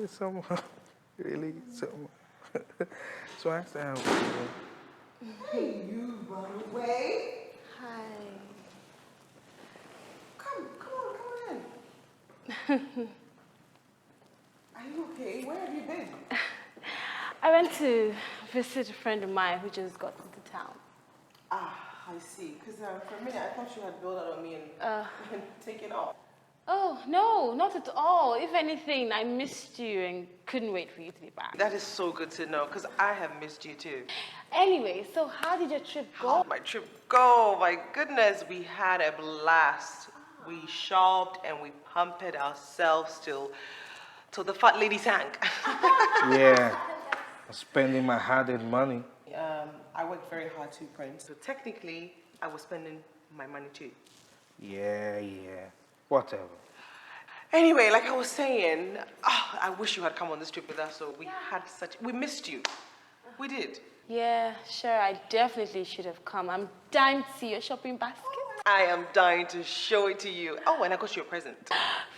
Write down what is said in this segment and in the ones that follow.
Somehow, really, somehow. So I asked her, Hey, you run away. Hi. Come in. Are you okay? Where have you been? I went to visit a friend of mine who just got into town. Ah, I see. Because for a minute, I thought you had built out on me and, and taken off. Oh, no, not at all. If anything, I missed you and couldn't wait for you to be back. That is so good to know, because I have missed you too. Anyway, so how did your trip go? How did my trip go? My goodness, we had a blast. We shopped and we pumped ourselves till the fat lady sank. yeah, I'm spending my hard-earned money. I worked very hard too, Prince. So technically, I was spending my money too. Yeah, whatever. Anyway, like I was saying, I wish you had come on this trip with us. So we missed you. We did. Yeah, sure, I definitely should have come. I'm dying to see your shopping basket. I am dying to show it to you. Oh, and I got you a present.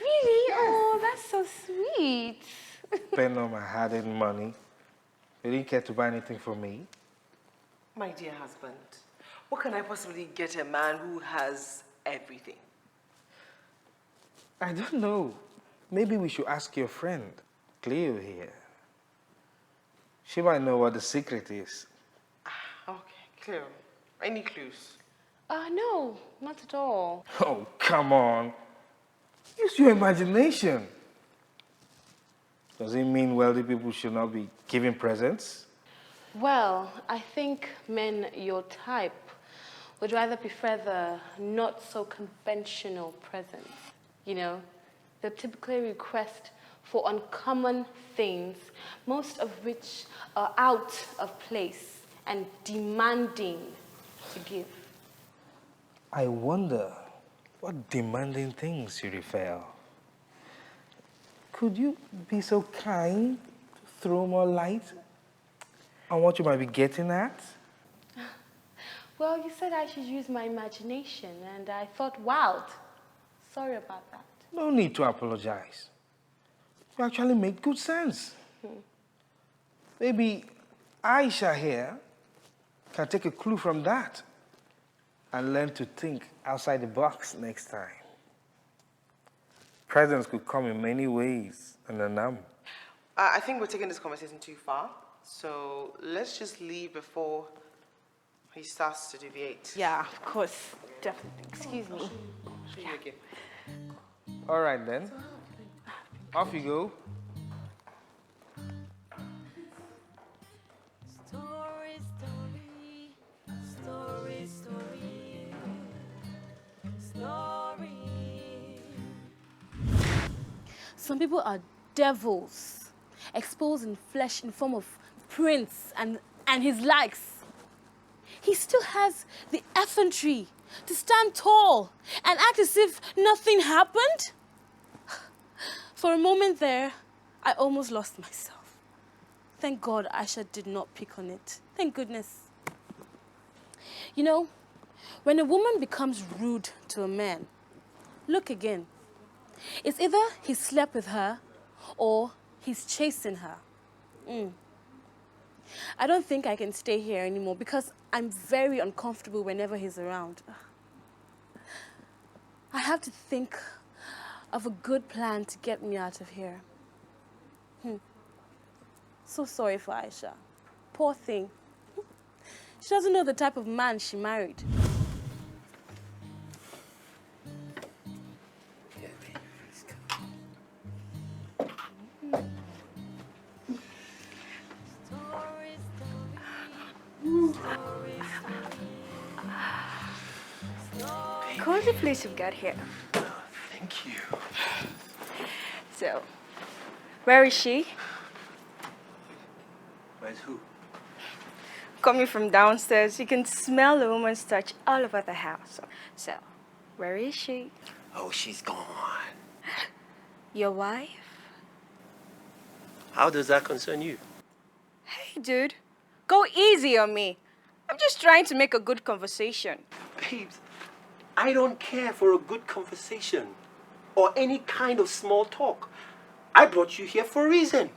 Really? Yes. Oh, that's so sweet. Spend all my hard-earned money. You didn't care to buy anything for me? My dear husband, what can I possibly get a man who has everything? I don't know. Maybe we should ask your friend, Cleo here. She might know what the secret is. Okay, clear. Any clues? No, not at all. Oh, come on. Use your imagination. Does it mean wealthy people should not be giving presents? Well, I think men your type would rather prefer the not so conventional presents. You know, they typically request for uncommon things, most of which are out of place and demanding to give. I wonder what demanding things you refer. Could you be so kind to throw more light on what you might be getting at? Well, you said I should use my imagination, and I thought wild. Sorry about that. No need to apologize. You actually made good sense. Maybe Aisha here can take a clue from that and learn to think outside the box next time. Presents could come in many ways, and I think we're taking this conversation too far. So let's just leave before he starts to deviate. Yeah, of course. Definitely. Excuse me. Show you again. All right, then. Off you go. Story, story, story, story, story. Some people are devils, exposed in flesh in form of Prince and his likes. He still has the effrontery to stand tall and act as if nothing happened. For a moment there, I almost lost myself. Thank God Aisha did not pick on it. Thank goodness. You know, when a woman becomes rude to a man, look again. It's either he slept with her or he's chasing her. I don't think I can stay here anymore because I'm very uncomfortable whenever he's around. I have to think of a good plan to get me out of here. So sorry for Aisha. Poor thing. She doesn't know the type of man she married. Story, story, story. Cozy place you've got here. Thank you. So, where is she? Where's who? Coming from downstairs, you can smell the woman's touch all over the house. So, where is she? Oh, she's gone. Your wife? How does that concern you? Hey, dude, go easy on me. I'm just trying to make a good conversation. Babes, I don't care for a good conversation or any kind of small talk. I brought you here for a reason.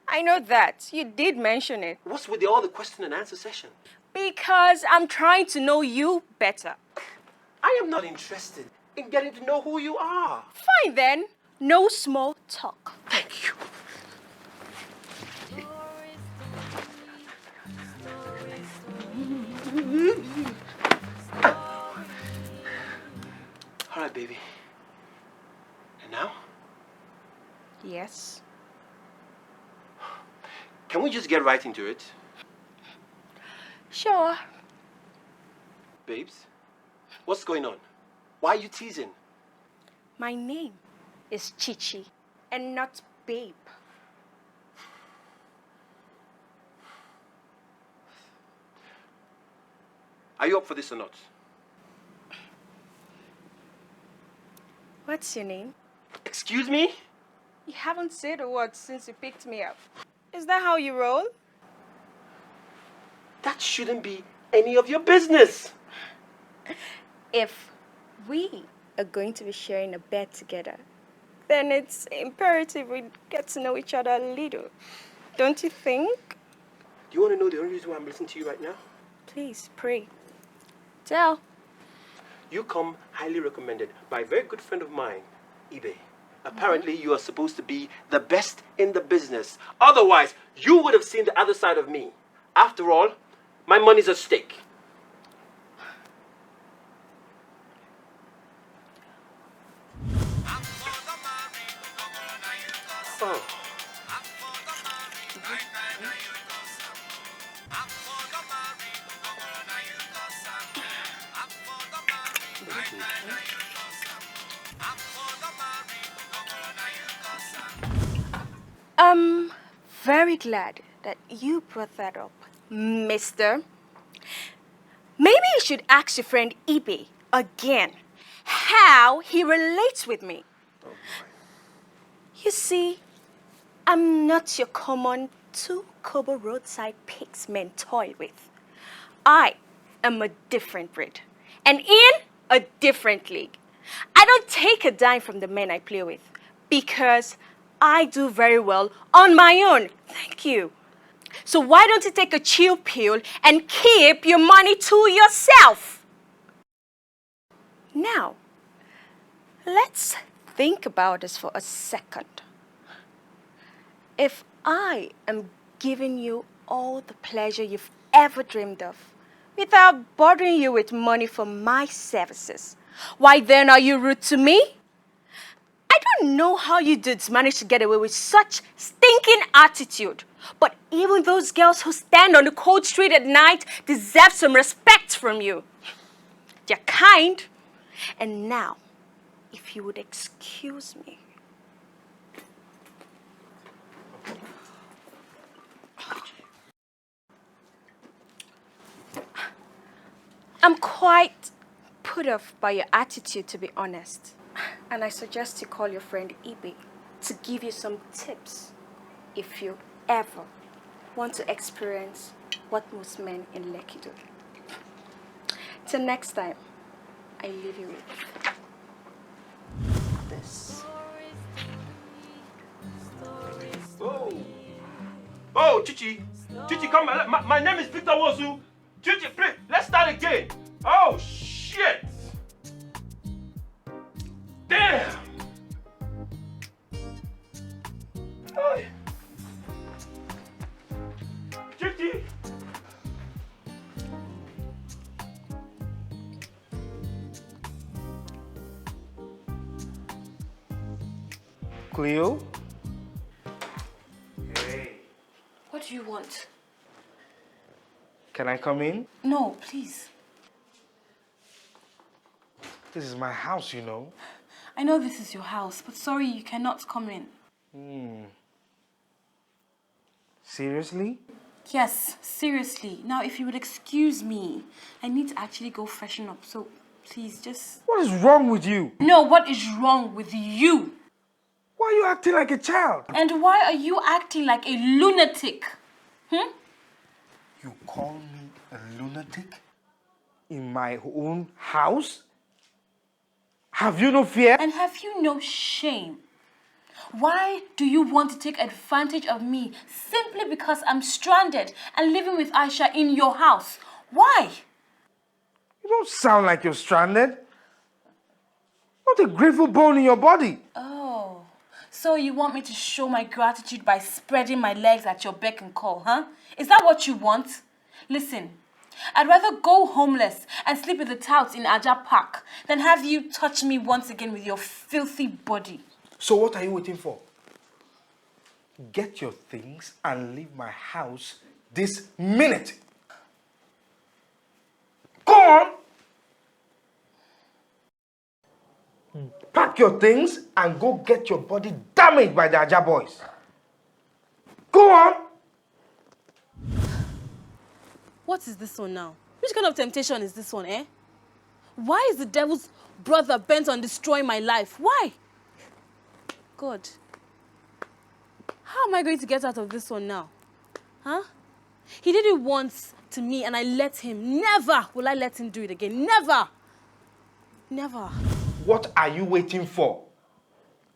I know that. You did mention it. What's with all the question and answer session? Because I'm trying to know you better. I am not interested in getting to know who you are. Fine then. No small talk. Thank you. All right, baby. And now? Yes. Can we just get right into it? Sure. Babes, what's going on? Why are you teasing? My name is Chichi and not Babe. Are you up for this or not? What's your name? Excuse me? You haven't said a word since you picked me up. Is that how you roll? That shouldn't be any of your business. If we are going to be sharing a bed together, then it's imperative we get to know each other a little. Don't you think? Do you want to know the only reason why I'm listening to you right now? Please, pray. Tell. You come highly recommended by a very good friend of mine, eBay. Apparently, you are supposed to be the best in the business. Otherwise, you would have seen the other side of me. After all, my money's at stake. Oh. I'm very glad that you brought that up, mister. Maybe you should ask your friend eBay again how he relates with me. You see, I'm not your common two-kobo roadside pigs men toy with. I am a different breed and in a different league. I don't take a dime from the men I play with because I do very well on my own. Thank you. So why don't you take a chill pill and keep your money to yourself? Now, let's think about this for a second. If I am giving you all the pleasure you've ever dreamed of without bothering you with money for my services, why then are you rude to me? I don't know how you dudes manage to get away with such stinking attitude. But even those girls who stand on the cold street at night deserve some respect from you. You're kind. And now, if you would excuse me. I'm quite put off by your attitude, to be honest. And I suggest you call your friend eBay to give you some tips if you ever want to experience what most men in Lekki do. Till next time, I leave you with this. Oh, oh, Chichi, Chichi, come on. My name is Victor Wosu. Chichi, please, let's start again. Oh, shit. Damn. Hey. Chichi. Cleo? What do you want? Can I come in? No, please. This is my house, you know. I know this is your house, but sorry, you cannot come in. Seriously? Yes, seriously. Now, if you would excuse me, I need to actually go freshen up, so please just... What is wrong with you? No, what is wrong with you? Why are you acting like a child? And why are you acting like a lunatic? You call me a lunatic? In my own house? Have you no fear? And have you no shame? Why do you want to take advantage of me simply because I'm stranded and living with Aisha in your house? Why? You don't sound like you're stranded. Not a grateful bone in your body. Oh, so you want me to show my gratitude by spreading my legs at your beck and call, huh? Is that what you want? Listen, I'd rather go homeless and sleep with the touts in Aja Park than have you touch me once again with your filthy body. So what are you waiting for? Get your things and leave my house this minute. Go on. Pack your things and go get your body damaged by the Aja boys. Go on. What is this one now? Which kind of temptation is this one, eh? Why is the devil's brother bent on destroying my life? Why? God. How am I going to get out of this one now? Huh? He did it once to me and I let him. Never will I let him do it again. Never. Never. What are you waiting for?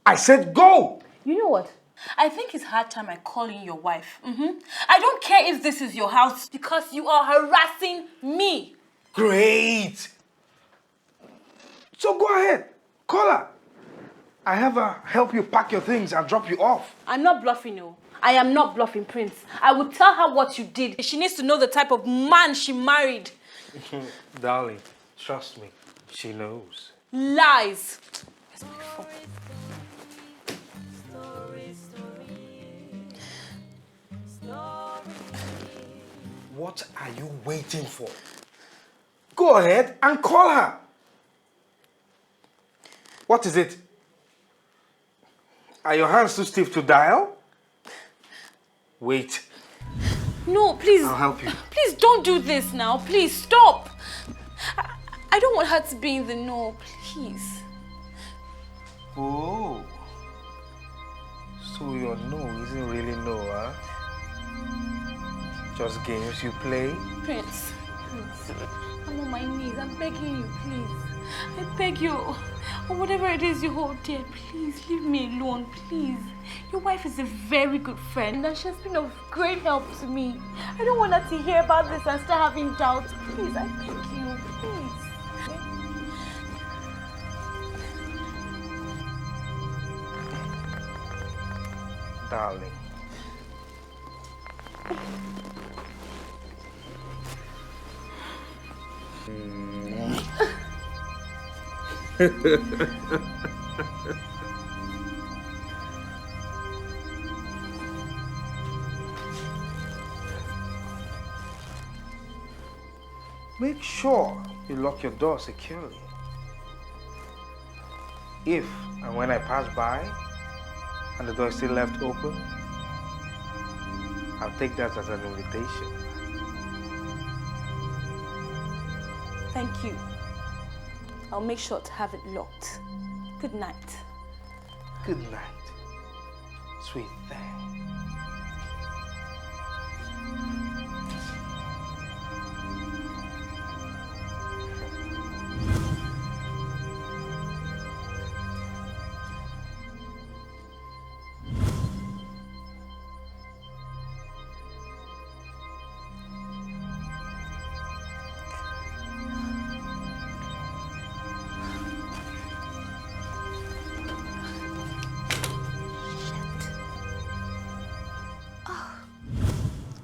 I said go. You know what? I think it's hard time I call in your wife. I don't care if this is your house because you are harassing me. Great. So go ahead. Call her. I have her help you pack your things and drop you off. I'm not bluffing, no. I am not bluffing, Prince. I will tell her what you did. She needs to know the type of man she married. Darling, trust me. She knows. Lies. What are you waiting for? Go ahead and call her. What is it? Are your hands too stiff to dial? Wait. No, please. I'll help you. Please don't do this now. Please stop. I don't want her to be in the know. Please. Oh. So your no isn't really no, huh? Just games you play? Prince, I'm on my knees. I'm begging you, please. I beg you. Or whatever it is you hold dear, please leave me alone, please. Your wife is a very good friend and she has been of great help to me. I don't want her to hear about this and start having doubts. Please, I beg you, please. Darling. Make sure you lock your door securely. If and when I pass by and the door is still left open, I'll take that as an invitation. Thank you. I'll make sure to have it locked. Good night. Good night, sweet thing.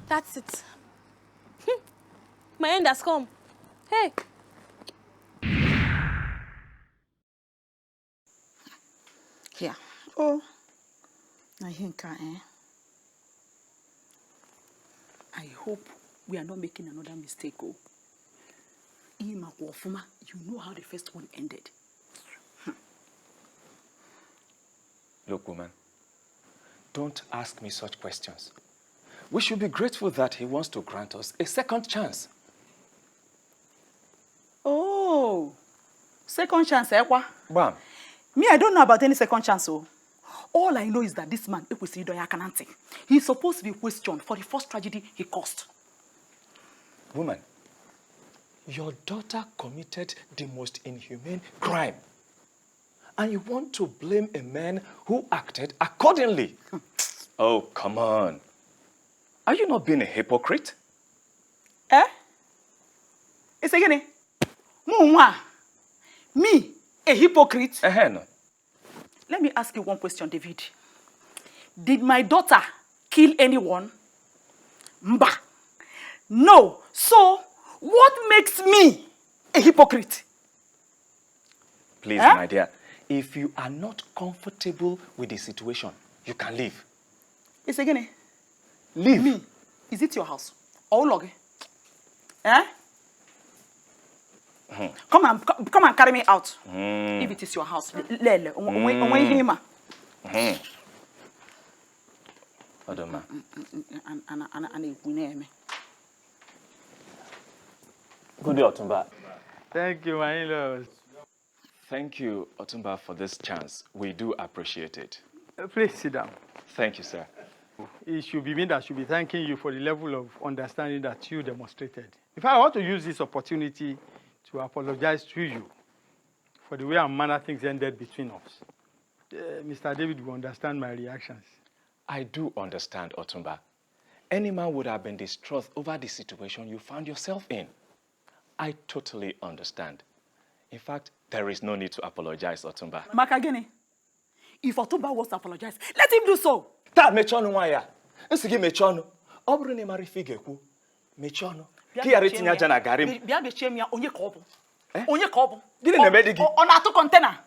That's it. My end has come. Hey. Yeah. Oh. I think I hope we are not making another mistake. Oh. You know how the first one ended. Look, woman, don't ask me such questions. We should be grateful that he wants to grant us a second chance. Oh, second chance, eh? Bam. Me, I don't know about any second chance. Oh. All I know is that this man, he's supposed to be questioned for the first tragedy he caused. Woman, your daughter committed the most inhumane crime. and you want to blame a man who acted accordingly. Oh, come on. Are you not being a hypocrite? Eh? It's again. Me, a hypocrite? No. Let me ask you one question, David. Did my daughter kill anyone? Mba. No. So, what makes me a hypocrite? Please, my dear, if you are not comfortable with the situation, you can leave. It's again. Leave. Me. Is it your house? Or log? Eh? Come and carry me out. If it is your house. Lele. Odoma. Good day, Otumba. Thank you, my in-laws. Thank you, Otumba, for this chance. We do appreciate it. Please sit down. Thank you, sir. It should be me that should be thanking you for the level of understanding that you demonstrated. In fact, I want to use this opportunity to apologize to you for the way and manner things ended between us. Mr. David will understand my reactions. I do understand, Otumba. Any man would have been distraught over the situation you found yourself in. I totally understand. In fact, there is no need to apologize, Otumba. Makagene, if Otumba wants to apologize, let him do so. Ta mechonu waya. Nsigi mechonu. Obru ni mari figekwu. Mechonu. Ki yari tinye aja na gari. Bia bechie mi ya onye ka obu. Onye ka obu. Gini na emedi gi? Ọ na-atụ container.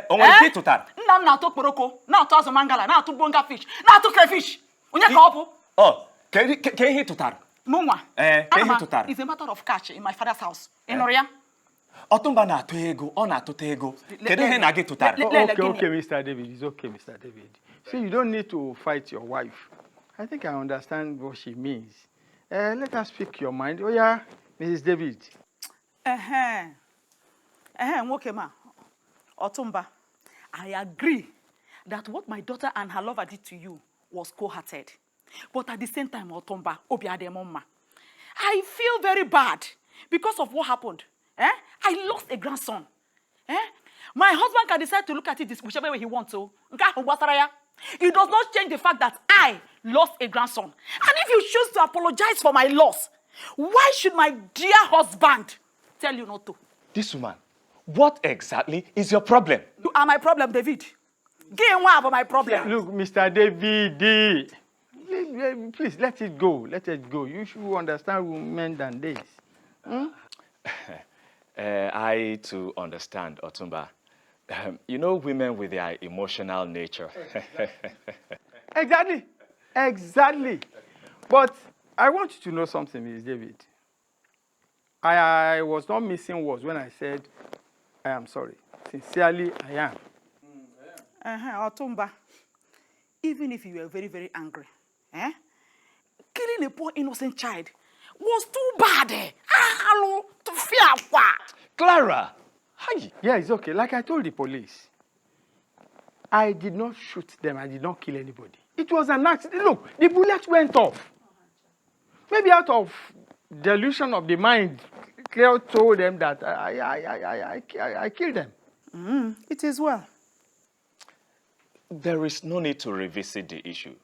O nwere ike ịtụtara? Nna m na-atụ okporoko, na-atụ azụ mangala, na-atụ bonga fish, na-atụ crayfish. Onye ka obu? Ke ihe ịtụtara? Munwa. Ke ihe ịtụtara? It's a matter of cash in my father's house. Ịnụrụ ya? Otumba na-atụ ego, ọ na-atụta ego. Kedu ihe na gị tụtara? Okay, Mr. David. It's okay, Mr. David. See, you don't need to fight your wife. I think I understand what she means. Let us speak your mind. Oh, yeah, Mrs. David. Okay, ma. Otumba, I agree that what my daughter and her lover did to you was cold-hearted. But at the same time, Otumba, I feel very bad because of what happened. I lost a grandson. My husband can decide to look at it whichever way he wants to. It does not change the fact that I lost a grandson. And if you choose to apologize for my loss, why should my dear husband tell you not to? This woman, what exactly is your problem? You are my problem, David. Give one about my problem. Look, Mr. David, please let it go. Let it go. You should understand women than this. I too understand, Otumba. You know women with their emotional nature. Exactly. But I want you to know something, Mrs. David. I was not missing words when I said, I am sorry. Sincerely, I am. Otumba, even if you were very, very angry, killing a poor innocent child was too bad. Clara! Hi. Yeah, it's okay. Like I told the police, I did not shoot them. I did not kill anybody. It was an accident. Look, the bullet went off. Maybe out of delusion of the mind, Cleo told them that I killed them. It is well. There is no need to revisit the issue.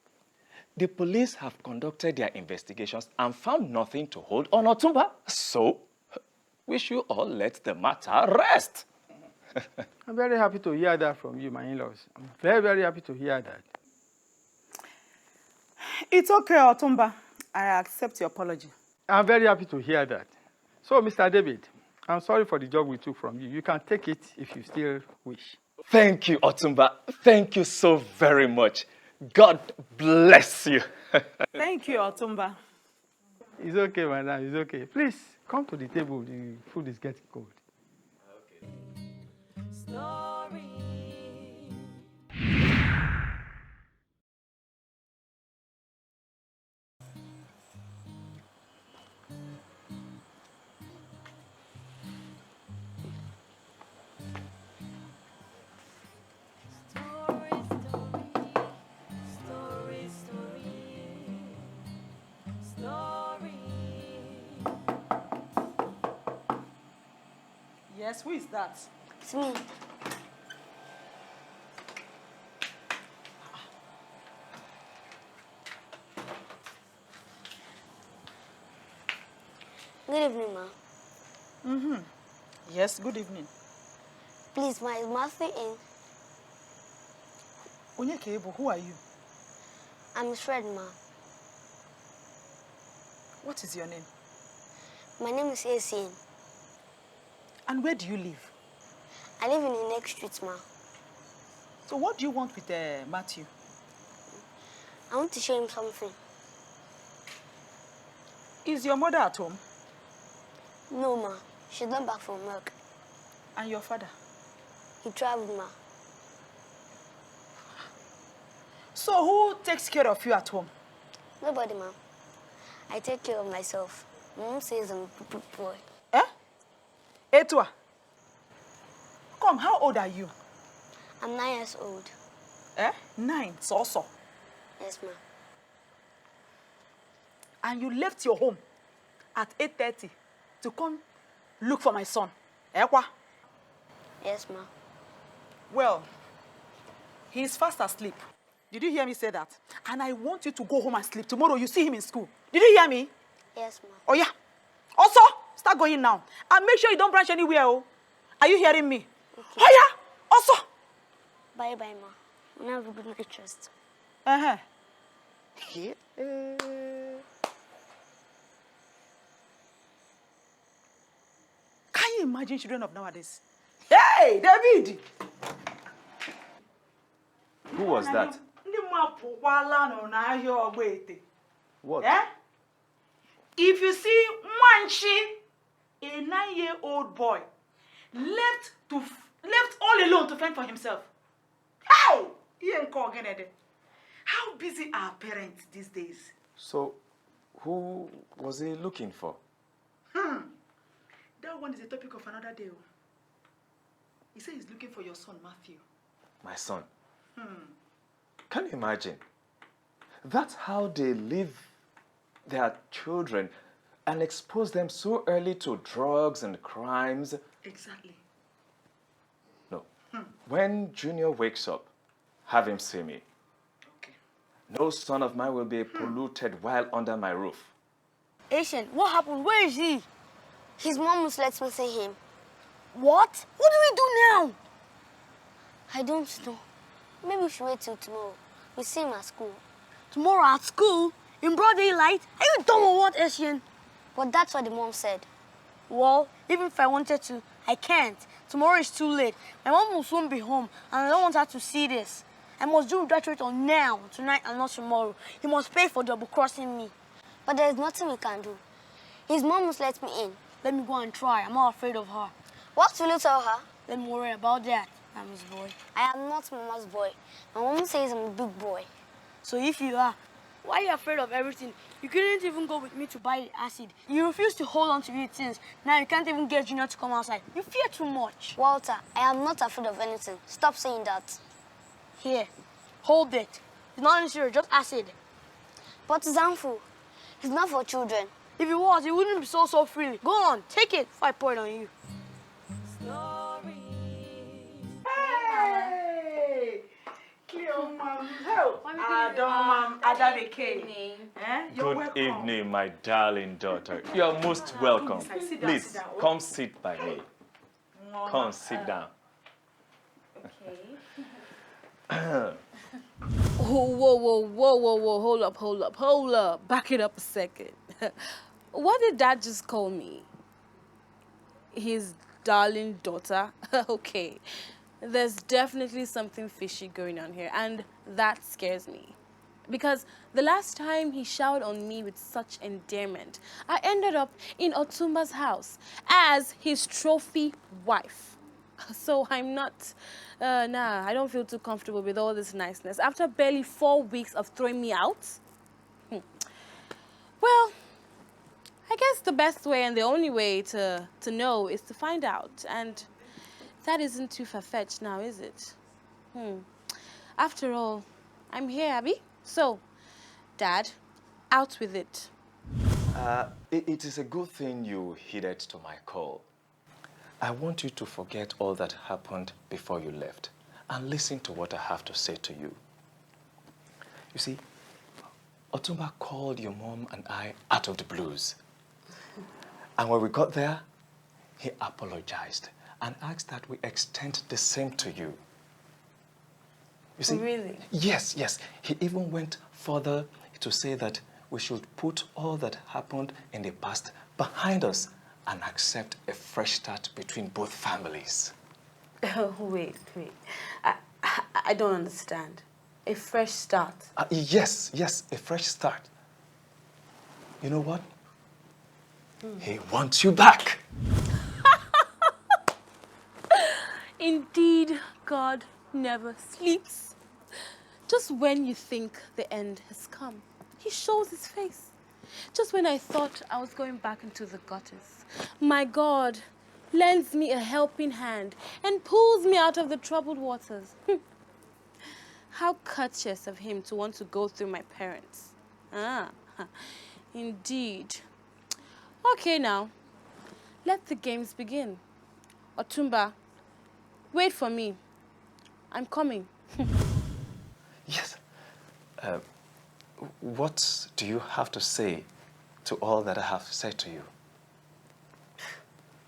The police have conducted their investigations and found nothing to hold on Otumba. So, we should all let the matter rest. I'm very happy to hear that from you, my in-laws. I'm very, very happy to hear that. It's okay, Otumba. I accept your apology. I'm very happy to hear that. So, Mr. David, I'm sorry for the job we took from you. You can take it if you still wish. Thank you, Otumba. Thank you so very much. God bless you. Thank you, Otumba. It's okay, madam. It's okay. Please, come to the table. The food is getting cold. Okay. Story. Yes, who is that? It's me. Good evening, ma. Yes, good evening. Please, ma, is Matthew in? Onyekebo, who are you? I'm his friend, ma. What is your name? My name is Essien. And where do you live? I live in the next street, ma. So what do you want with Matthew? I want to show him something. Is your mother at home? No, ma. She's not back from work. And your father? He traveled, ma. So who takes care of you at home? Nobody, ma. I take care of myself. Mom says I'm a good boy. Eh? Etwa. Come, how old are you? I'm 9 years old. Eh? 9, so. Yes, ma. And you left your home at 8:30 to come look for my son. Eh, kwa? Yes, ma. Well, he's fast asleep. Did you hear me say that? And I want you to go home and sleep. Tomorrow you see him in school. Did you hear me? Yes, ma. Oh, yeah. Also, start going now. And make sure you don't branch anywhere. Oh. Are you hearing me? Okay. Oh, yeah. Also. Bye-bye, ma. Now have a good night rest. Uh-huh. Can you imagine children of nowadays? Hey, David! Who was that? What? Eh? If you see Manchi, a 9-year-old boy, left all alone to fend for himself. How? How busy are parents these days? So, who was he looking for? That one is a topic of another day. He said he's looking for your son, Matthew. My son. Can you imagine? That's how they leave their children and expose them so early to drugs and crimes. Exactly. No. When Junior wakes up, have him see me. Okay. No son of mine will be polluted while under my roof. Asian, what happened? Where is he? His mom must let me see him. What? What do we do now? I don't know. Maybe we should wait till tomorrow. We see him at school. Tomorrow at school? In broad daylight? Are you dumb or what, Asian? But that's what the mom said. Well, even if I wanted to, I can't. Tomorrow is too late. My mom will soon be home, and I don't want her to see this. I must do that rate on now, tonight, and not tomorrow. He must pay for double-crossing me. But there's nothing we can do. His mom must let me in. Let me go and try. I'm not afraid of her. What will you tell her? Let me worry about that, Mama's boy. I am not Mama's boy. My mom says I'm a big boy. So if you are, why are you afraid of everything? You couldn't even go with me to buy the acid. You refused to hold on to it since. Now you can't even get Junior to come outside. You fear too much. Walter, I am not afraid of anything. Stop saying that. Here, hold it. It's not necessary, just acid. But it's harmful. It's not for children. If it was, it wouldn't be so freely. Go on, take it before I pour it on you. Hey! Cleo, ma'am. Help. Adam, You're Good welcome. evening, my darling daughter. You are most welcome. Sit down, Please, sit down. come sit by me. Come sit down. Whoa. Hold up. Back it up a second. What did Dad just call me? His darling daughter? Okay. There's definitely something fishy going on here, and that scares me. Because the last time he showered on me with such endearment, I ended up in Otumba's house as his trophy wife. So I'm not, I don't feel too comfortable with all this niceness. After barely 4 weeks of throwing me out, well, I guess the best way and the only way to know is to find out. And that isn't too far-fetched now, is it? After all, I'm here, Abby. So, Dad, out with it. It is a good thing you heeded to my call. I want you to forget all that happened before you left and listen to what I have to say to you. You see, Otumba called your mom and I out of the blues. And when we got there, he apologized and asked that we extend the same to you. You see? Really? Yes, yes. He even went further to say that we should put all that happened in the past behind us and accept a fresh start between both families. Wait. I don't understand. A fresh start. Yes, a fresh start. You know what? He wants you back. Indeed, God never sleeps. Just when you think the end has come, he shows his face. Just when I thought I was going back into the gutters, my God lends me a helping hand and pulls me out of the troubled waters. How courteous of him to want to go through my parents. Indeed. Okay now, let the games begin. Otumba, wait for me. I'm coming. Yes. What do you have to say to all that I have said to you?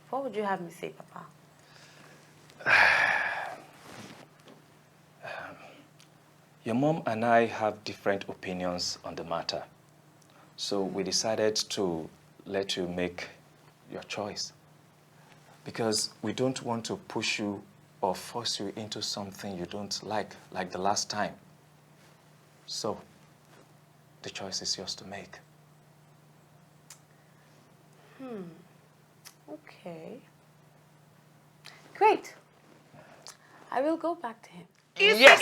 What would you have me say, Papa? Your mom and I have different opinions on the matter. So we decided to let you make your choice. Because we don't want to push you or force you into something you don't like the last time. So, the choice is yours to make. Okay. Great. I will go back to him. Yes.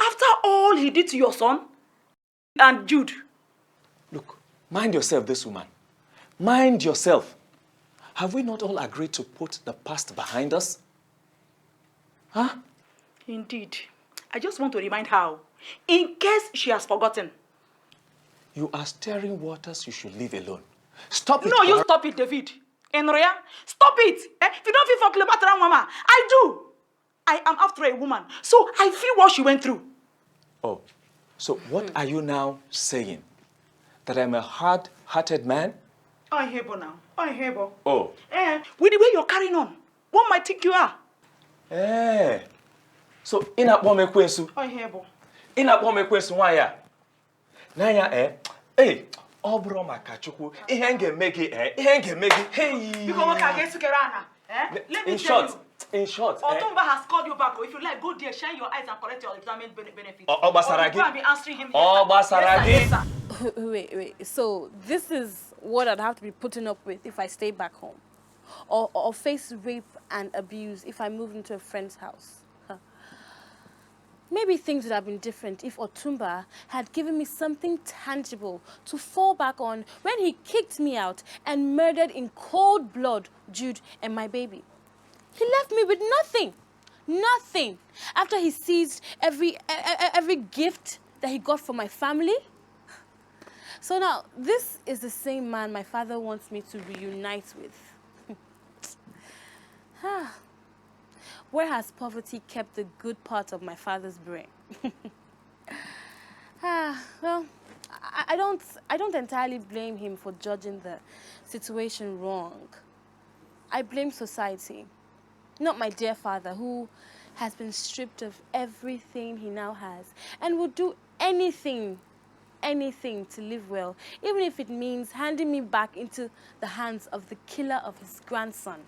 After all he did to your son and Jude. Look, mind yourself, this woman. Mind yourself. Have we not all agreed to put the past behind us? Huh? Indeed. I just want to remind her, in case she has forgotten. You are stirring waters you should leave alone. Stop it. No, you stop it, David. Enria, stop it. If you don't feel for Cleopatra, Mama, I do. I am after a woman, so I feel what she went through. Oh, so what are you now saying? That I'm a hard-hearted man? I hear now. I hear. Oh. With the way you're carrying on, what might think you are? So, in a woman kwensu. I hear. In a woman kwensu, why ya? Naya, Obro Makachukwu, ihenge megi, hey. Because I get together. Let me tell you. In short, Otumba has called you back. If you like, go there, shine your eyes and collect your retirement benefits. Obasaragi. Or you go and be answering him. Obasaragi. Yes, sir. Wait. So this is what I'd have to be putting up with if I stay back home, or face rape and abuse if I move into a friend's house. Maybe things would have been different if Otumba had given me something tangible to fall back on when he kicked me out and murdered in cold blood Jude and my baby. He left me with nothing. Nothing. After he seized every gift that he got for my family. So now, this is the same man my father wants me to reunite with. Where has poverty kept the good part of my father's brain? Well, I don't entirely blame him for judging the situation wrong. I blame society, not my dear father, who has been stripped of everything he now has and will do anything to live well, even if it means handing me back into the hands of the killer of his grandson.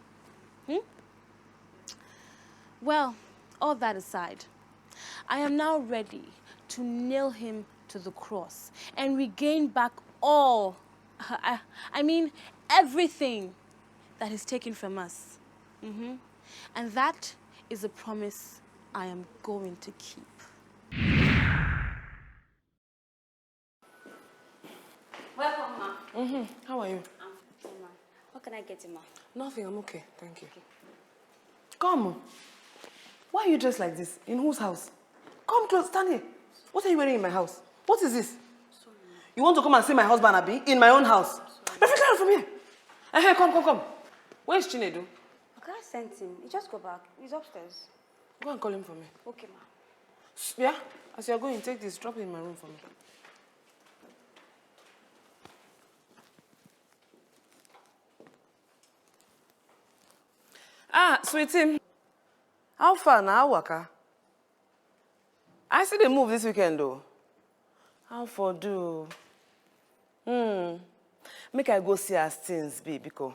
Well, all that aside, I am now ready to nail him to the cross and regain back all, I mean everything that is taken from us. And that is a promise I am going to keep. Welcome, Ma. How are you? I'm fine, Ma. What can I get you, Ma? Nothing, I'm okay, thank you. Okay. Come. Why are you dressed like this? In whose house? Come close, stand here. What are you wearing in my house? What is this? Sorry, Ma. You want to come and see my husband, Abi? In my own house? But get out from here. Hey, come. Where's Chinedu? Okay, I sent him. He just go back. He's upstairs. Go and call him for me. Okay, Ma. Yeah? As you're going, take this, drop it in my room for me. Ah, sweetie. How far now, Waka? I see they move this weekend, though. How for do? Make I go see as things be, because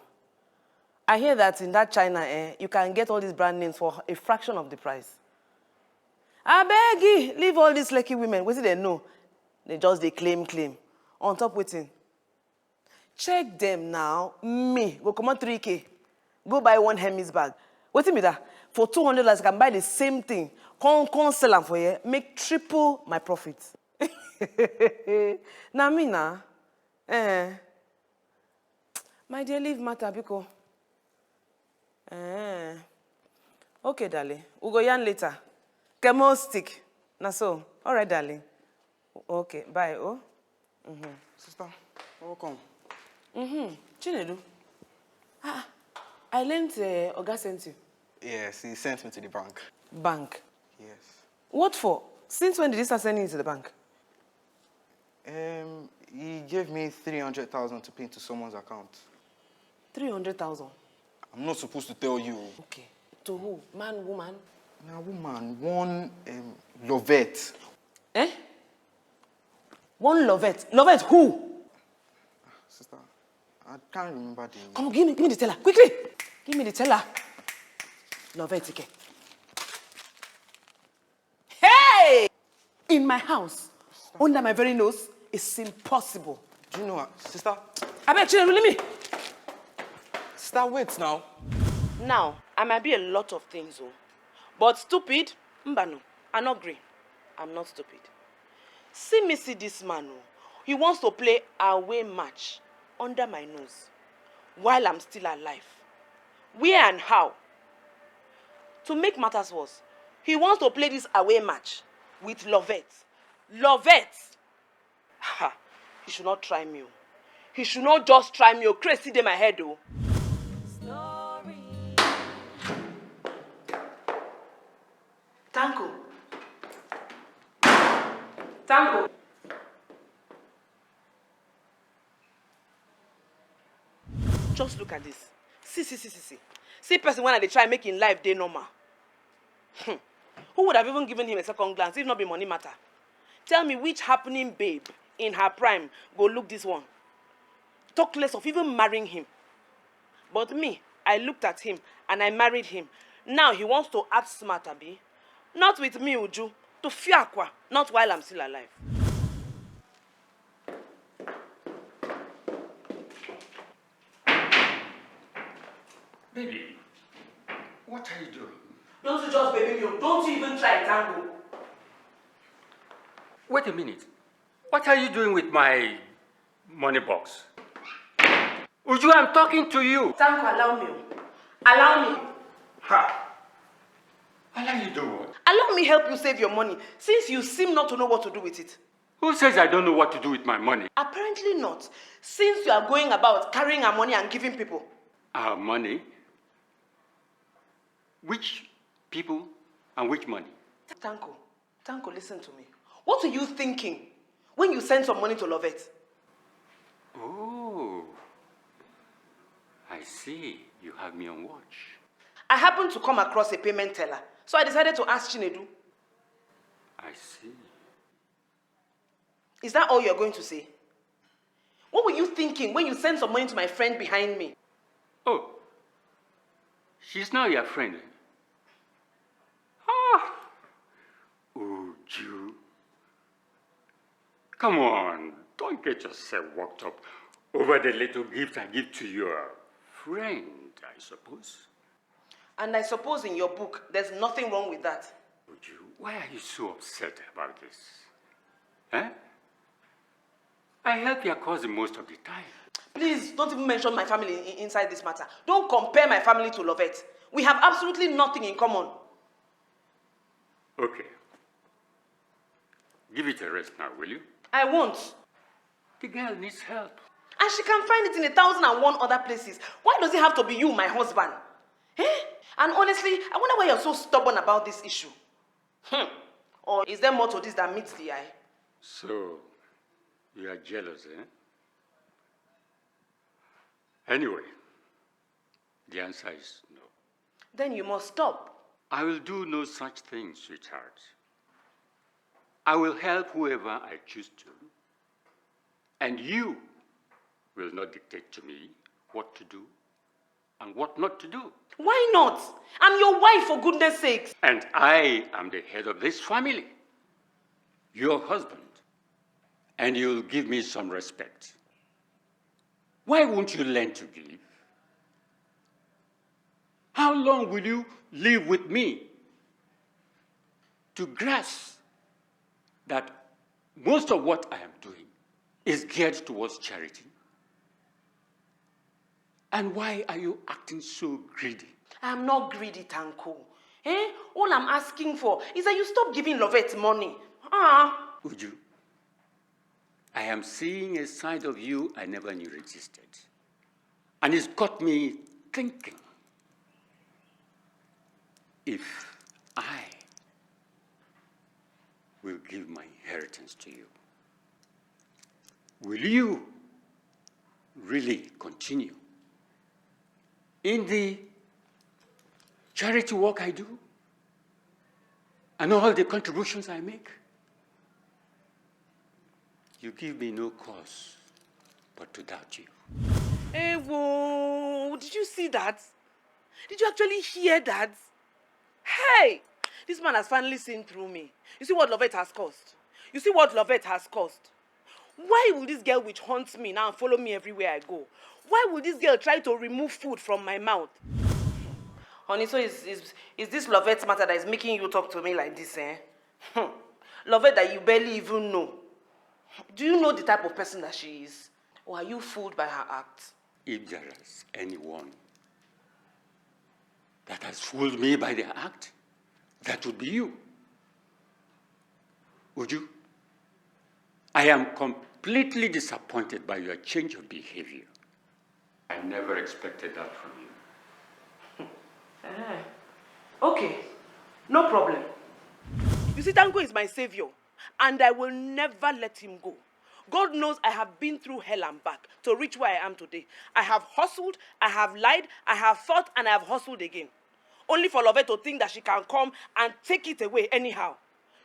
I hear that in that China, you can get all these brand names for a fraction of the price. I beg you, leave all these Lekki women. What do they know? They claim. On top waiting. Check them now. Me, go come on 3K. Go buy one Hermes bag. Wait me that. For $200, I can buy the same thing. Come sell them for you. Make triple my profit. Now me na. My dear, leave matter because. Okay, darling. We'll go yarn later. Chemo stick. Na so. All right, darling. Okay, bye. Oh. Sister, welcome. Chinedu. I learned Oga sent you. Yes, he sent me to the bank. Bank. Yes. What for? Since when did he start sending you to the bank? He gave me 300,000 to pay into someone's account. 300,000. I'm not supposed to tell you. Okay. To who? Man, woman? Now, woman, one Lovette. Eh? One Lovette. Lovette who? Sister, I can't remember the name. Come on, give me the teller. Quickly. Give me the teller. Lovette, okay. Hey! In my house, under my very nose, it's impossible. Do you know what? Sister? I bet you leave me. Sister, wait now. Now, I might be a lot of things, oh. But stupid? Mbano. I not agree. I'm not stupid. See this man, oh. He wants to play away match under my nose while I'm still alive. Where and how? To make matters worse, he wants to play this away match with Lovette. Lovette! Ha! He should not try me. He should not just try me. Crazy in my head, oh. Story. Tanko. Tanko. Just look at this. See. See person when they try making life day normal. Who would have even given him a second glance if not be money matter? Tell me which happening babe in her prime go look this one. Talk less of even marrying him. But me, I looked at him and I married him. Now he wants to act smart, Abi. Not with me, Uju. To fiakwa, not while I'm still alive. Baby, what are you doing? Don't you just baby me. Don't you even try, Tango. Wait a minute. What are you doing with my money box? Uju, I'm talking to you. Tango, allow me. Allow me. Ha! Allow you do what? Allow me help you save your money, since you seem not to know what to do with it. Who says I don't know what to do with my money? Apparently not, since you are going about carrying our money and giving people. Our money? Which people and which money? Tanko, listen to me. What are you thinking when you send some money to Lovette? Oh, I see. You have me on watch. I happened to come across a payment teller, so I decided to ask Chinedu. I see. Is that all you're going to say? What were you thinking when you sent some money to my friend behind me? Oh, she's now your friend. Ah, Uju. Come on, don't get yourself worked up over the little gift I give to your friend, I suppose. And I suppose in your book, there's nothing wrong with that. Uju, why are you so upset about this? Eh? I help your cousin most of the time. Please, don't even mention my family inside this matter. Don't compare my family to Lovette. We have absolutely nothing in common. Okay. Give it a rest now, will you? I won't. The girl needs help. And she can find it in 1,001 other places. Why does it have to be you, my husband? Eh? And honestly, I wonder why you're so stubborn about this issue. Or is there more to this than meets the eye? So, you are jealous, eh? Anyway, the answer is no. Then you must stop. I will do no such thing, sweetheart. I will help whoever I choose to. And you will not dictate to me what to do and what not to do. Why not? I'm your wife, for goodness sakes. And I am the head of this family, your husband, and you'll give me some respect. Why won't you learn to give? How long will you live with me to grasp that most of what I am doing is geared towards charity? And why are you acting so greedy? I'm not greedy, Tanko. All I'm asking for is that you stop giving Lovette money. Uju, I am seeing a side of you I never knew existed. And it's got me thinking. If I will give my inheritance to you, will you really continue in the charity work I do and all the contributions I make? You give me no cause but to doubt you. Hey, whoa, did you see that? Did you actually hear that? Hey, this man has finally seen through me. You see what Lovette has caused? You see what Lovette has caused? Why will this girl which haunts me now and follow me everywhere I go? Why will this girl try to remove food from my mouth? Honey, so is this Lovette matter that is making you talk to me like this, eh? Lovette that you barely even know. Do you know the type of person that she is? Or are you fooled by her acts? If there is anyone that has fooled me by their act, that would be you. Would you? I am completely disappointed by your change of behavior. I never expected that from you. Okay, no problem. You see, Tanko is my savior, and I will never let him go. God knows I have been through hell and back to reach where I am today. I have hustled, I have lied, I have fought, and I have hustled again. Only for Lovette to think that she can come and take it away anyhow.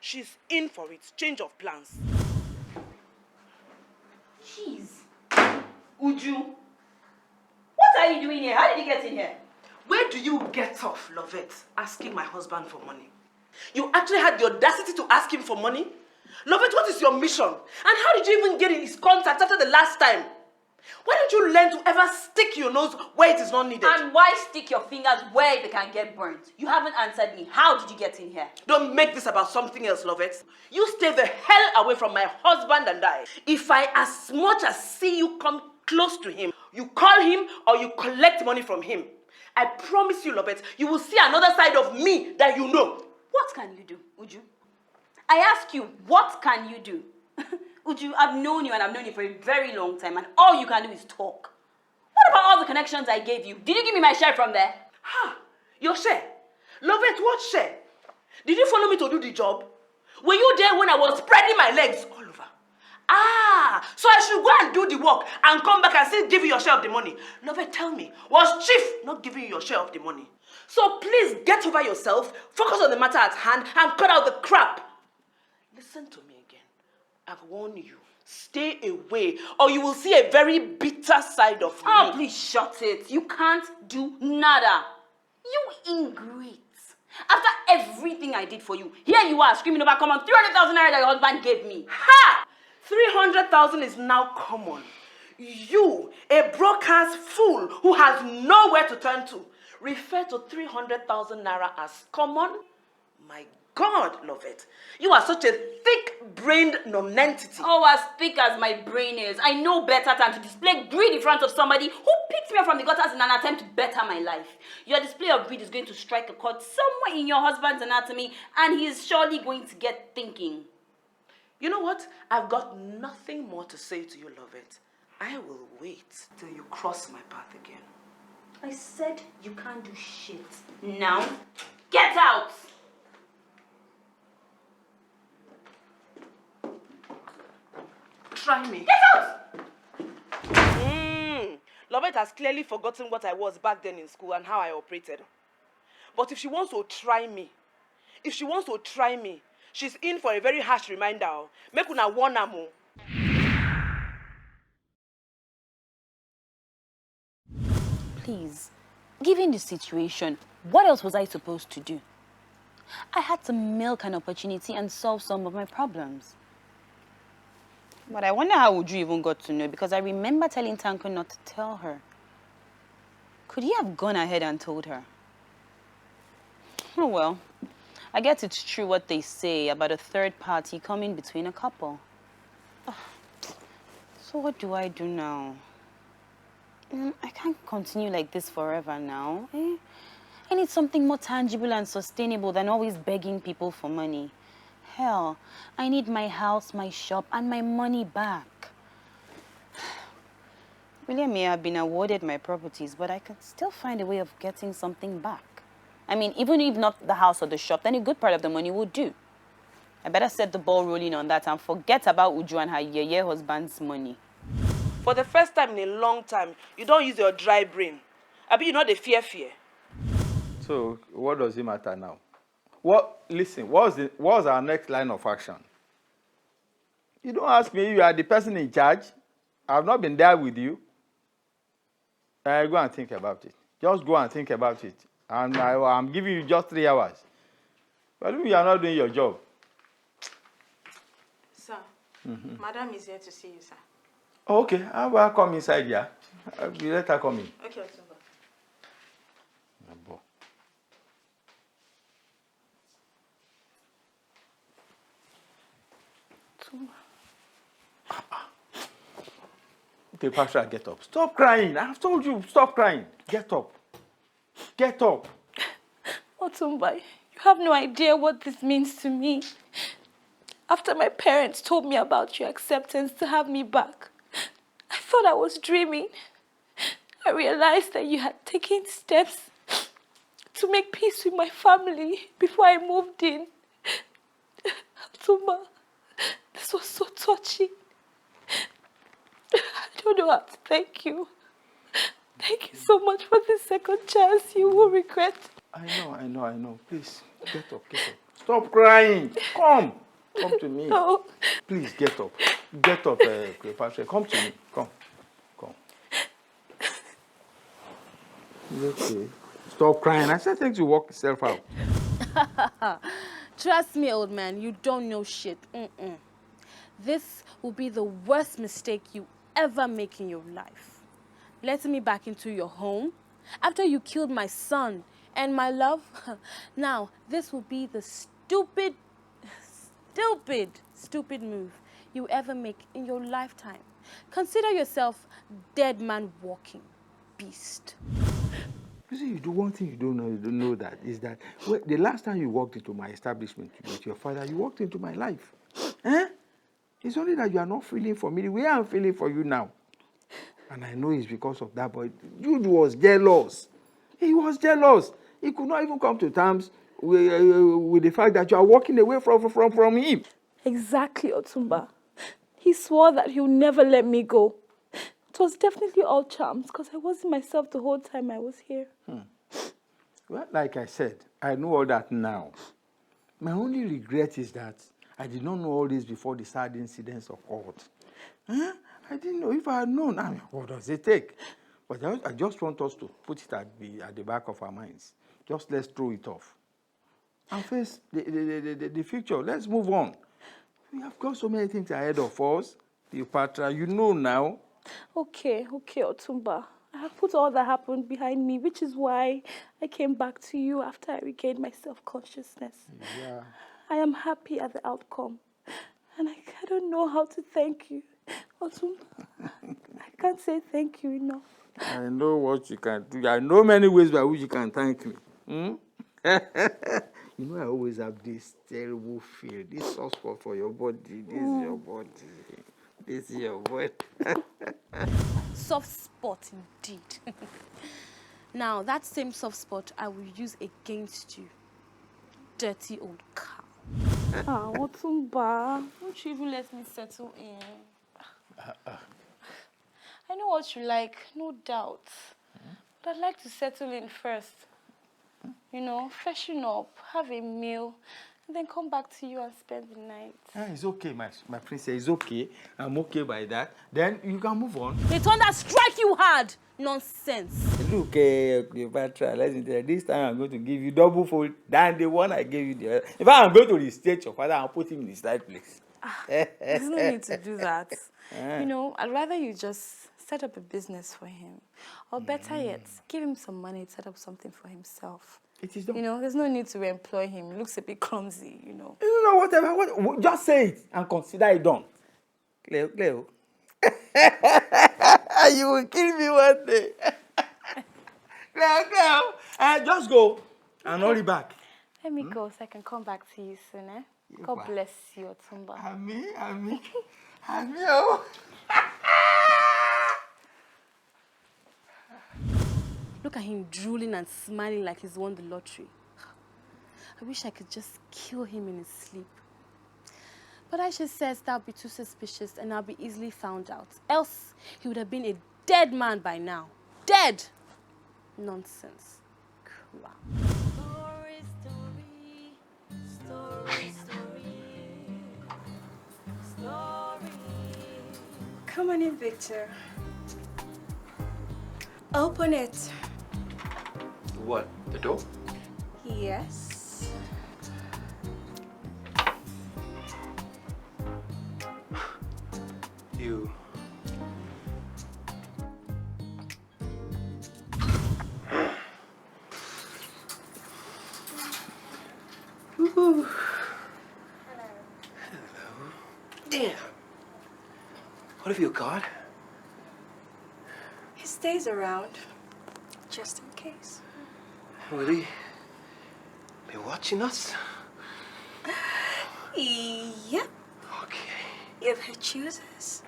She's in for it. Change of plans. Jeez. Uju, what are you doing here? How did you get in here? Where do you get off, Lovette, asking my husband for money? You actually had the audacity to ask him for money? Lovette, what is your mission? And how did you even get in his contact after the last time? Why don't you learn to ever stick your nose where it is not needed? And why stick your fingers where they can get burnt? You haven't answered me. How did you get in here? Don't make this about something else, Lovette. You stay the hell away from my husband and I. If I as much as see you come close to him, you call him or you collect money from him, I promise you, Lovette, you will see another side of me that you know. What can you do, Uju? I ask you, what can you do? Uju, I've known you and I've known you for a very long time, and all you can do is talk. What about all the connections I gave you? Did you give me my share from there? Your share? Lovette, what share? Did you follow me to do the job? Were you there when I was spreading my legs all over? So I should go and do the work and come back and still give you your share of the money. Lovette, tell me, was Chief not giving you your share of the money? So please get over yourself, focus on the matter at hand, and cut out the crap. Listen to me again. I've warned you. Stay away, or you will see a very bitter side of me. Oh, please shut it. You can't do nada. You ingrate. After everything I did for you, here you are screaming over common 300,000 naira that your husband gave me. 300,000 is now common. You, a broke-ass fool who has nowhere to turn to, refer to 300,000 naira as common? My God, Lovette, you are such a thick-brained nonentity. Oh, as thick as my brain is, I know better than to display greed in front of somebody who picked me up from the gutters in an attempt to better my life. Your display of greed is going to strike a chord somewhere in your husband's anatomy, and he is surely going to get thinking. You know what? I've got nothing more to say to you, Lovette. I will wait till you cross my path again. I said you can't do shit. Now, get out! Try me. Get out! Lovette has clearly forgotten what I was back then in school and how I operated. But if she wants to try me, she's in for a very harsh reminder. Make una warn am o. Please, given the situation, what else was I supposed to do? I had to milk an opportunity and solve some of my problems. But I wonder how Uju even got to know, because I remember telling Tanko not to tell her. Could he have gone ahead and told her? Oh well, I guess it's true what they say about a third party coming between a couple. So what do I do now? I can't continue like this forever now. I need something more tangible and sustainable than always begging people for money. Hell, I need my house, my shop, and my money back. William may have been awarded my properties, but I could still find a way of getting something back. I mean, even if not the house or the shop, then a good part of the money would do. I better set the ball rolling on that and forget about Uju and her yeye husband's money. For the first time in a long time, you don't use your dry brain. Abi, you know the fear. So, what does it matter now? Listen, what's our next line of action? You don't ask me, you are the person in charge. I've not been there with you. Go and think about it. Just go and think about it. And I'm giving you just 3 hours. But if you are not doing your job. Sir, Madam is here to see you, sir. Oh, okay, how about I come inside here? You let her come in. Okay, Otumba. Okay, Pastor, get up. Stop crying. I've told you, stop crying. Get up. Get up. Otumba, you have no idea what this means to me. After my parents told me about your acceptance to have me back, I thought I was dreaming. I realized that you had taken steps to make peace with my family before I moved in. Otumba, this was so touching. I don't know how to thank you. Thank you so much for this second chance you will regret. I know. Please, get up. Stop crying. Come to me. No. Please, get up. Get up, Pastor. Come to me. Come. Okay. Stop crying. I said things will work itself out. Trust me, old man, you don't know shit. This will be the worst mistake you ever make in your life. Letting me back into your home after you killed my son and my love. Now, this will be the stupid move you ever make in your lifetime. Consider yourself dead man walking, beast. You see, one thing you don't know that is that the last time you walked into my establishment with your father, you walked into my life. It's only that you are not feeling for me the way I'm feeling for you now. And I know it's because of that boy. Jude was jealous. He was jealous. He could not even come to terms with the fact that you are walking away from him. Exactly, Otumba. He swore that he would never let me go. It was definitely all charms because I wasn't myself the whole time I was here. Well, like I said, I know all that now. My only regret is that I did not know all this before the sad incidents occurred. I didn't know. If I had known, what does it take? But I just want us to put it at the back of our minds. Just let's throw it off. And face the future. Let's move on. We have got so many things ahead of us. Cleopatra, you know now. Okay, Otumba. I have put all that happened behind me, which is why I came back to you after I regained my self-consciousness. Yeah. I am happy at the outcome. And I don't know how to thank you. Otumba, I can't say thank you enough. I know what you can do. I know many ways by which you can thank me. You know, I always have this terrible feel, this soft spot for your body. This is your body. This is your body. Soft spot indeed. Now, that same soft spot I will use against you. Dirty old cow. Otumba, won't you even let me settle in? I know what you like, no doubt. But I'd like to settle in first. you know, freshen up, have a meal, and then come back to you and spend the night. It's okay, my princess. It's okay. I'm okay by that. Then you can move on. May thunder strike you hard! Nonsense. Look, Cleopatra, listen to this time I'm going to give you double fold than the one I gave you the other. In fact, I'm going to restate your father and put him in his right place. There's no need to do that. You know, I'd rather you just set up a business for him. Or better yet, give him some money to set up something for himself. It is done. You know, there's no need to employ him. He looks a bit clumsy, you know. You know, whatever. Just say it and consider it done. Cleo. You will kill me one day. Cleo. Just go and hurry back. Let me go so I can come back to you soon, eh? God bless you, Otumba. Ami. Oh. Look at him drooling and smiling like he's won the lottery. I wish I could just kill him in his sleep. But Aisha says that would be too suspicious and I'll be easily found out. Else, he would have been a dead man by now. Dead! Nonsense. Crap. Come on in, Victor. Open it. What? The door? Yes. You. Ooh. Hello. Damn. What have you got? He stays around, just in case. Will he be watching us? Yep. Okay. If he chooses.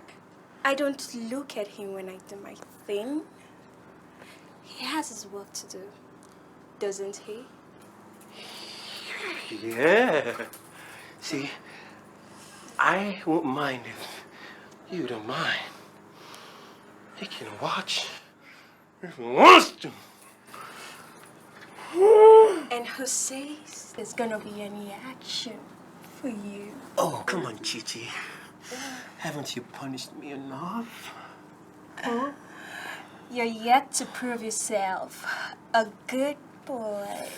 I don't look at him when I do my thing. He has his work to do, doesn't he? Yeah. See, I won't mind if you don't mind. He can watch if he wants to. And who says there's gonna be any action for you? Oh, come on, Chichi. Haven't you punished me enough? Huh? You're yet to prove yourself a good boy.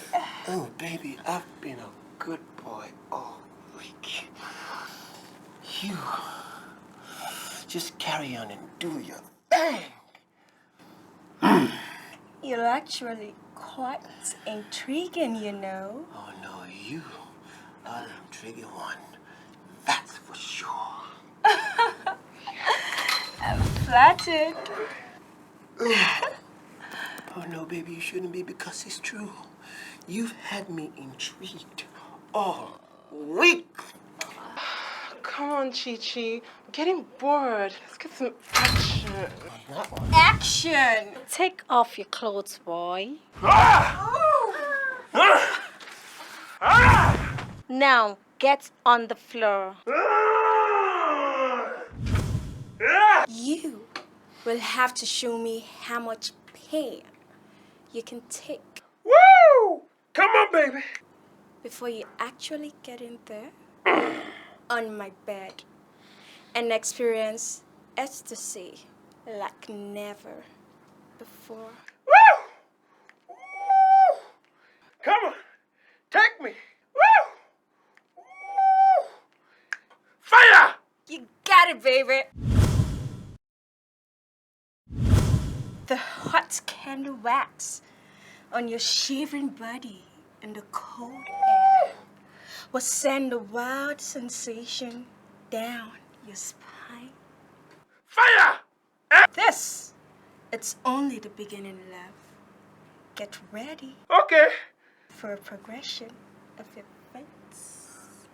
Oh, baby, I've been a good boy all week. You just carry on and do your thing. You're actually quite intriguing, you know. Oh, no, you are the intriguing one. That's for sure. I'm flattered. Oh, no, baby, you shouldn't be because it's true. You've had me intrigued all week. Come on, Chi-Chi. I'm getting bored. Let's get some action. Action! Take off your clothes, boy. Now, get on the floor. You will have to show me how much pain you can take. Woo! Come on, baby. Before you actually get in there, on my bed, and experience ecstasy like never before. Woo! Woo! Come on, take me. Woo! Woo! Fire! You got it, baby. The hot candle wax on your shivering body in the cold air will send a wild sensation down your spine. Fire! This, it's only the beginning, love. Get ready. Okay. For a progression of events.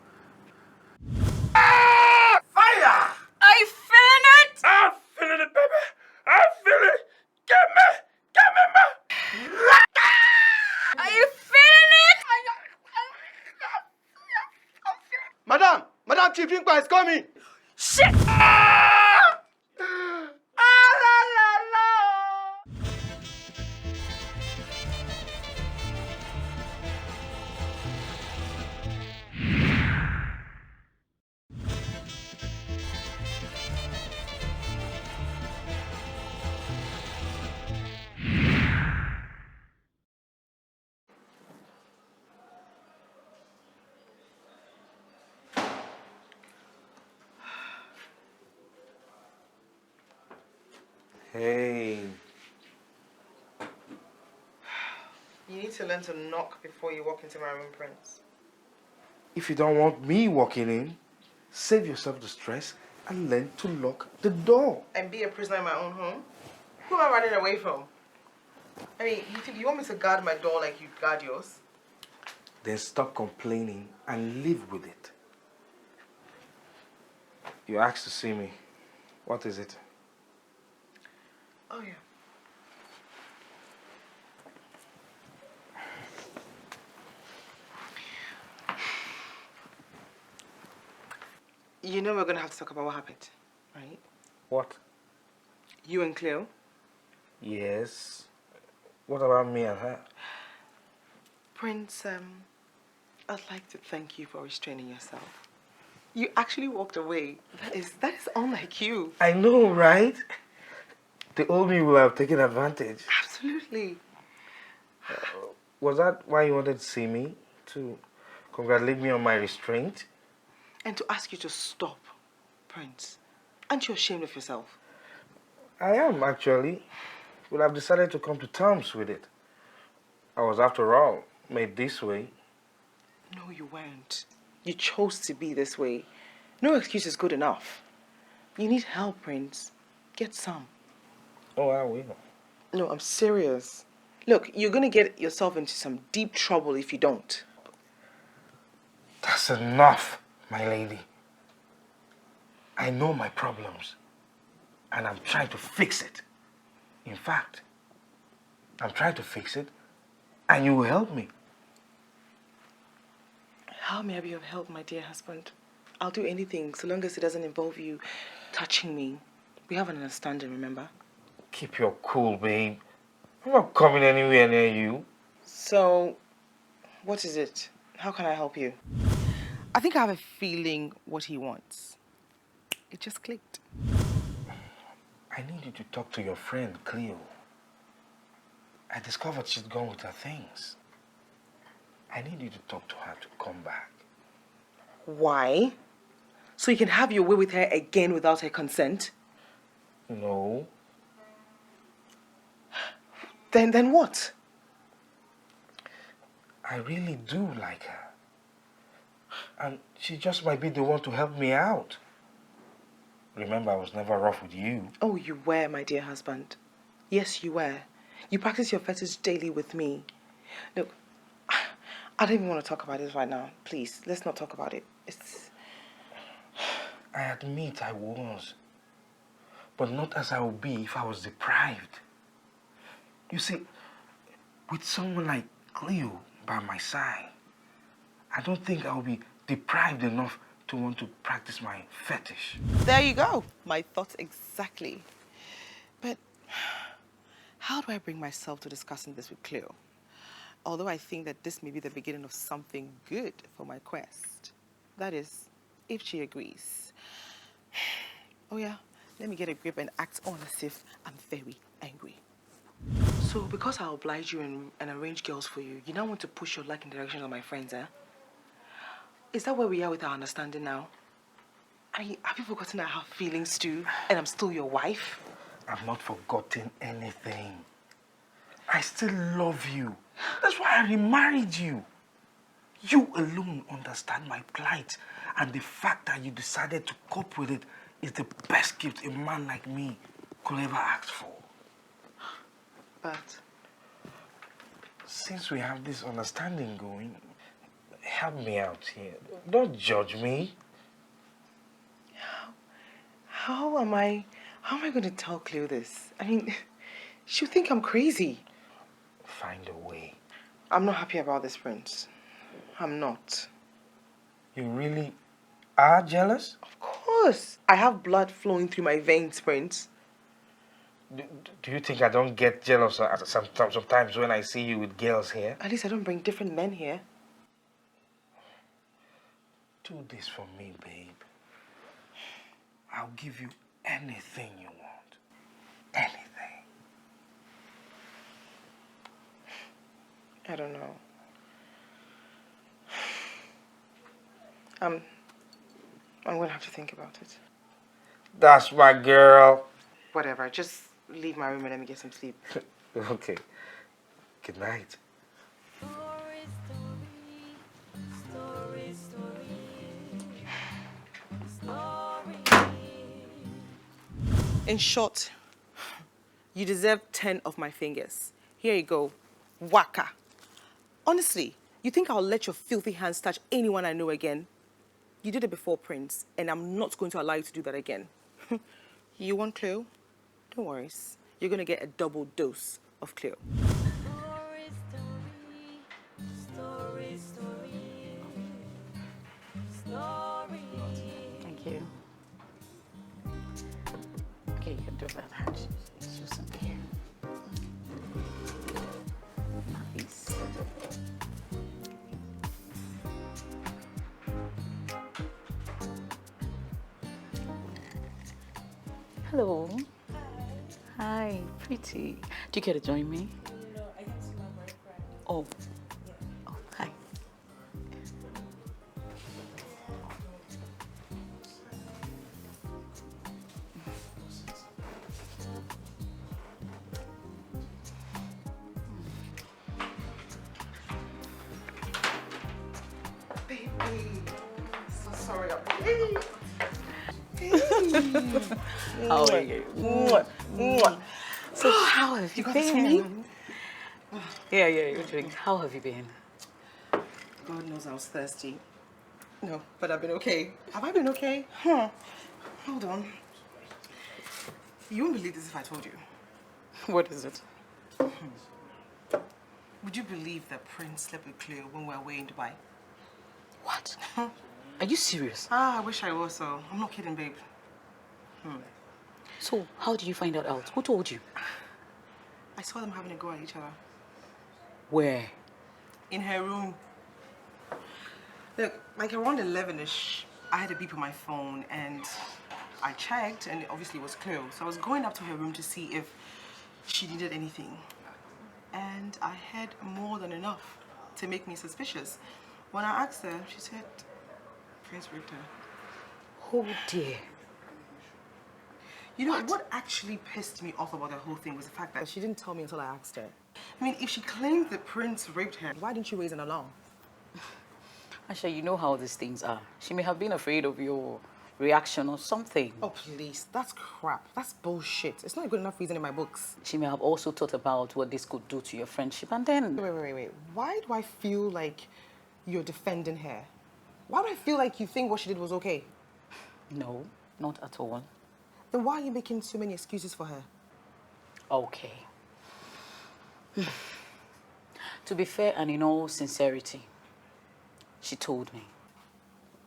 Fire! Are you feeling it? I'm feeling it, baby. I'm feeling it. Get me, ma. Are you feeling it? Madam Chief Inkpa is coming. Shit! Hey. You need to learn to knock before you walk into my room, Prince. If you don't want me walking in, save yourself the stress and learn to lock the door. And be a prisoner in my own home? Who am I running away from? I mean, you want me to guard my door like you guard yours? Then stop complaining and live with it. You asked to see me. What is it? Oh, yeah. You know we're going to have to talk about what happened, right? What? You and Cleo? Yes. What about me and her? Prince, I'd like to thank you for restraining yourself. You actually walked away. That is unlike you. I know, right? The old me will have taken advantage. Absolutely. Was that why you wanted to see me? To congratulate me on my restraint? And to ask you to stop, Prince. Aren't you ashamed of yourself? I am, actually. But I've decided to come to terms with it. I was, after all, made this way. No, you weren't. You chose to be this way. No excuse is good enough. You need help, Prince. Get some. Oh, I will. No, I'm serious. Look, you're going to get yourself into some deep trouble if you don't. That's enough, my lady. I know my problems, and I'm trying to fix it. In fact, I'm trying to fix it, and you will help me. How may I be of help, my dear husband? I'll do anything so long as it doesn't involve you touching me. We have an understanding, remember? Keep your cool, babe. I'm not coming anywhere near you. So, what is it? How can I help you? I think I have a feeling what he wants. It just clicked. I need you to talk to your friend, Cleo. I discovered she's gone with her things. I need you to talk to her to come back. Why? So you can have your way with her again without her consent? No. Then what? I really do like her. And she just might be the one to help me out. Remember, I was never rough with you. Oh, you were, my dear husband. Yes, you were. You practice your fetish daily with me. Look, I don't even want to talk about this right now. Please, let's not talk about it. I admit I was. But not as I would be if I was deprived. You see, with someone like Cleo by my side, I don't think I will be deprived enough to want to practice my fetish. There you go. My thoughts exactly. But how do I bring myself to discussing this with Cleo? Although I think that this may be the beginning of something good for my quest. That is, if she agrees. Oh yeah, let me get a grip and act on as if I'm very angry. So because I oblige you and arrange girls for you, you now want to push your luck in the direction of my friends, eh? Is that where we are with our understanding now? I mean, have you forgotten I have feelings too, and I'm still your wife? I've not forgotten anything. I still love you. That's why I remarried you. You alone understand my plight, and the fact that you decided to cope with it is the best gift a man like me could ever ask for. But since we have this understanding going, help me out here. Don't judge me. How am I going to tell Cleo this? I mean, she'll think I'm crazy. Find a way. I'm not happy about this, Prince. I'm not. You really are jealous? Of course. I have blood flowing through my veins, Prince. Do you think I don't get jealous sometimes when I see you with girls here? At least I don't bring different men here. Do this for me, babe. I'll give you anything you want. Anything. I don't know. I'm going to have to think about it. That's my girl. Whatever. Just leave my room and let me get some sleep. Okay. Good night. In short, you deserve 10 of my fingers. Here you go. Waka. Honestly, you think I'll let your filthy hands touch anyone I know again? You did it before, Prince, and I'm not going to allow you to do that again. You want Cleo? Don't worry. You're going to get a double dose of Cleo. Thank you. Okay, you can do that. It's just in here. Nice. Hello. Hi, pretty. Do you care to join me? No, I can see my boyfriend. Oh. Oh, hi. Baby, so sorry I'm late. How are you? So how have you got been? this for me? Yeah, you drink. How have you been? God knows I was thirsty. No, but I've been okay. Have I been okay? Huh. Hold on. You won't believe this if I told you. What is it? Would you believe that Prince slept with Cleo when we were away in Dubai? What? Are you serious? I wish I was so. I'm not kidding, babe. So, how did you find that out? Who told you? I saw them having a go at each other. Where? In her room. Look, like around 11-ish, I had a beep on my phone and I checked and obviously it was Cleo. So I was going up to her room to see if she needed anything. And I had more than enough to make me suspicious. When I asked her, she said Prince raped her. Oh dear. You know, what actually pissed me off about the whole thing was the fact that she didn't tell me until I asked her. I mean, if she claimed that Prince raped her, why didn't you raise an alarm? Asha, you know how these things are. She may have been afraid of your reaction or something. Oh, please. That's crap. That's bullshit. It's not a good enough reason in my books. She may have also thought about what this could do to your friendship and then... Wait. Why do I feel like you're defending her? Why do I feel like you think what she did was okay? No, not at all. Then why are you making so many excuses for her? Okay. To be fair and in all sincerity, she told me.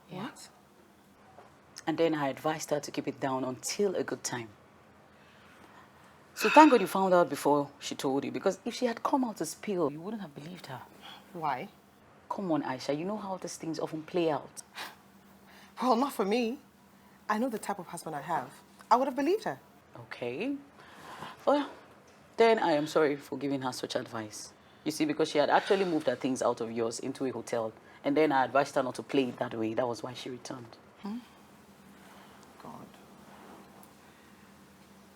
What? And then I advised her to keep it down until a good time. So thank God you found out before she told you, because if she had come out to spill, you wouldn't have believed her. Why? Come on, Aisha, you know how these things often play out. Well, not for me. I know the type of husband I have. I would have believed her. Okay. Well, then I am sorry for giving her such advice. You see, because she had actually moved her things out of yours into a hotel. And then I advised her not to play it that way. That was why she returned. God.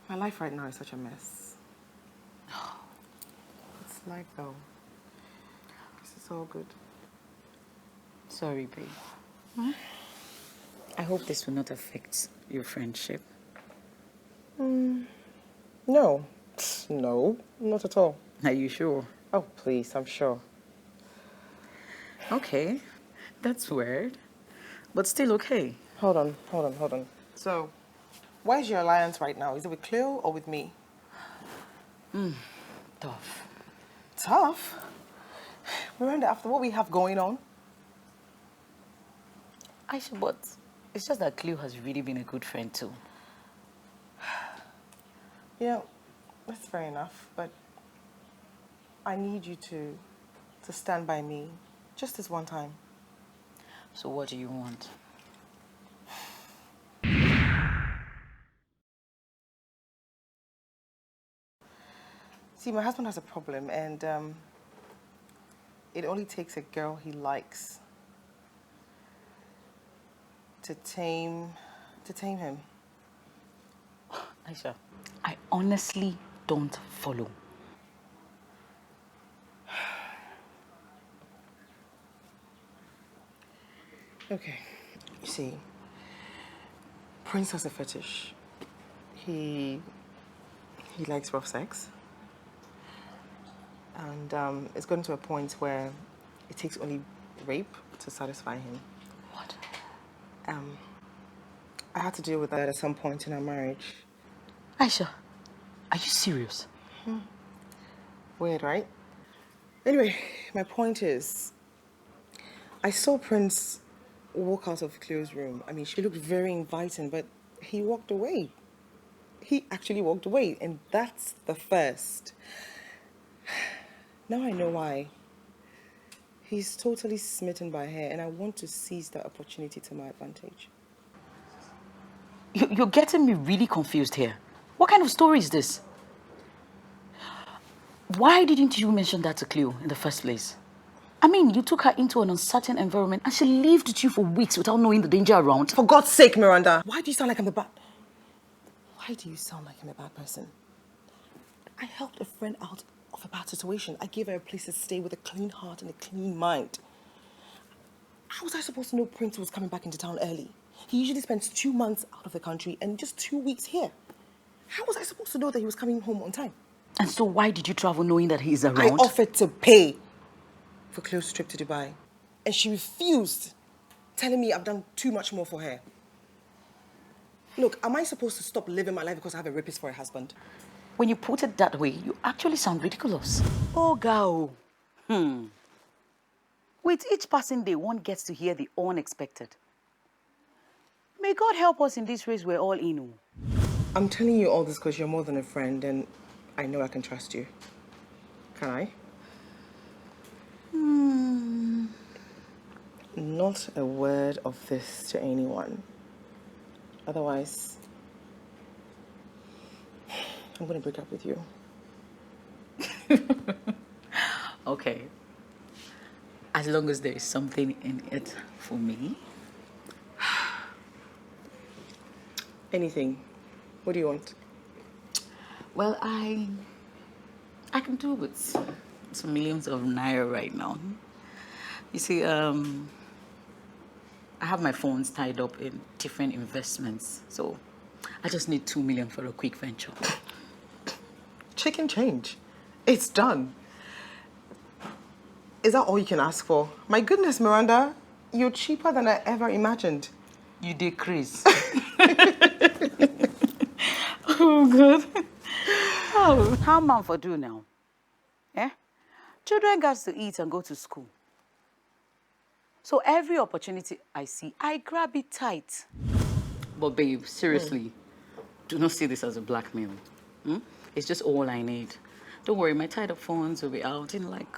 My life right now is such a mess. It's life, though. This is all good. Sorry, babe. I hope this will not affect your friendship. No. No, not at all. Are you sure? Oh, please, I'm sure. Okay. That's weird. But still okay. Hold on. So, where's your alliance right now? Is it with Cleo or with me? Tough. Tough? Miranda, after what we have going on? Aisha, but it's just that Cleo has really been a good friend too. You know, that's fair enough, but I need you to stand by me just this one time. So what do you want? See, my husband has a problem, and it only takes a girl he likes to tame him. Aisha, I honestly don't follow. Okay. You see, Prince has a fetish. He likes rough sex. And it's gotten to a point where it takes only rape to satisfy him. What? I had to deal with that at some point in our marriage. Aisha, are you serious? Weird, right? Anyway, my point is, I saw Prince walk out of Cleo's room. I mean, she looked very inviting, but he walked away. He actually walked away, and that's the first. Now I know why. He's totally smitten by her, and I want to seize that opportunity to my advantage. You're getting me really confused here. What kind of story is this? Why didn't you mention that to Cleo in the first place? I mean, you took her into an uncertain environment and she lived with you for weeks without knowing the danger around. For God's sake, Miranda, why do you sound like I'm a bad... Why do you sound like I'm a bad person? I helped a friend out of a bad situation. I gave her a place to stay with a clean heart and a clean mind. How was I supposed to know Prince was coming back into town early? He usually spends 2 months out of the country and just 2 weeks here. How was I supposed to know that he was coming home on time? And so why did you travel knowing that he is around? I offered to pay for Chloe's trip to Dubai. And she refused, telling me I've done too much more for her. Look, am I supposed to stop living my life because I have a rapist for a husband? When you put it that way, you actually sound ridiculous. Oh, Gao. With each passing day, one gets to hear the unexpected. May God help us in this race we're all in. I'm telling you all this because you're more than a friend and I know I can trust you. Can I? Not a word of this to anyone. Otherwise, I'm going to break up with you. Okay. As long as there is something in it for me. Anything. What do you want? Well, I can do with some millions of naira right now. You see, I have my phones tied up in different investments, so I just need 2 million for a quick venture. Chicken change. It's done. Is that all you can ask for? My goodness, Miranda, you're cheaper than I ever imagined. You decrease. Oh, good. Oh, how man for do now? Eh? Children got to eat and go to school. So every opportunity I see, I grab it tight. But babe, seriously, do not see this as a blackmail. It's just all I need. Don't worry, my tied up phones will be out in like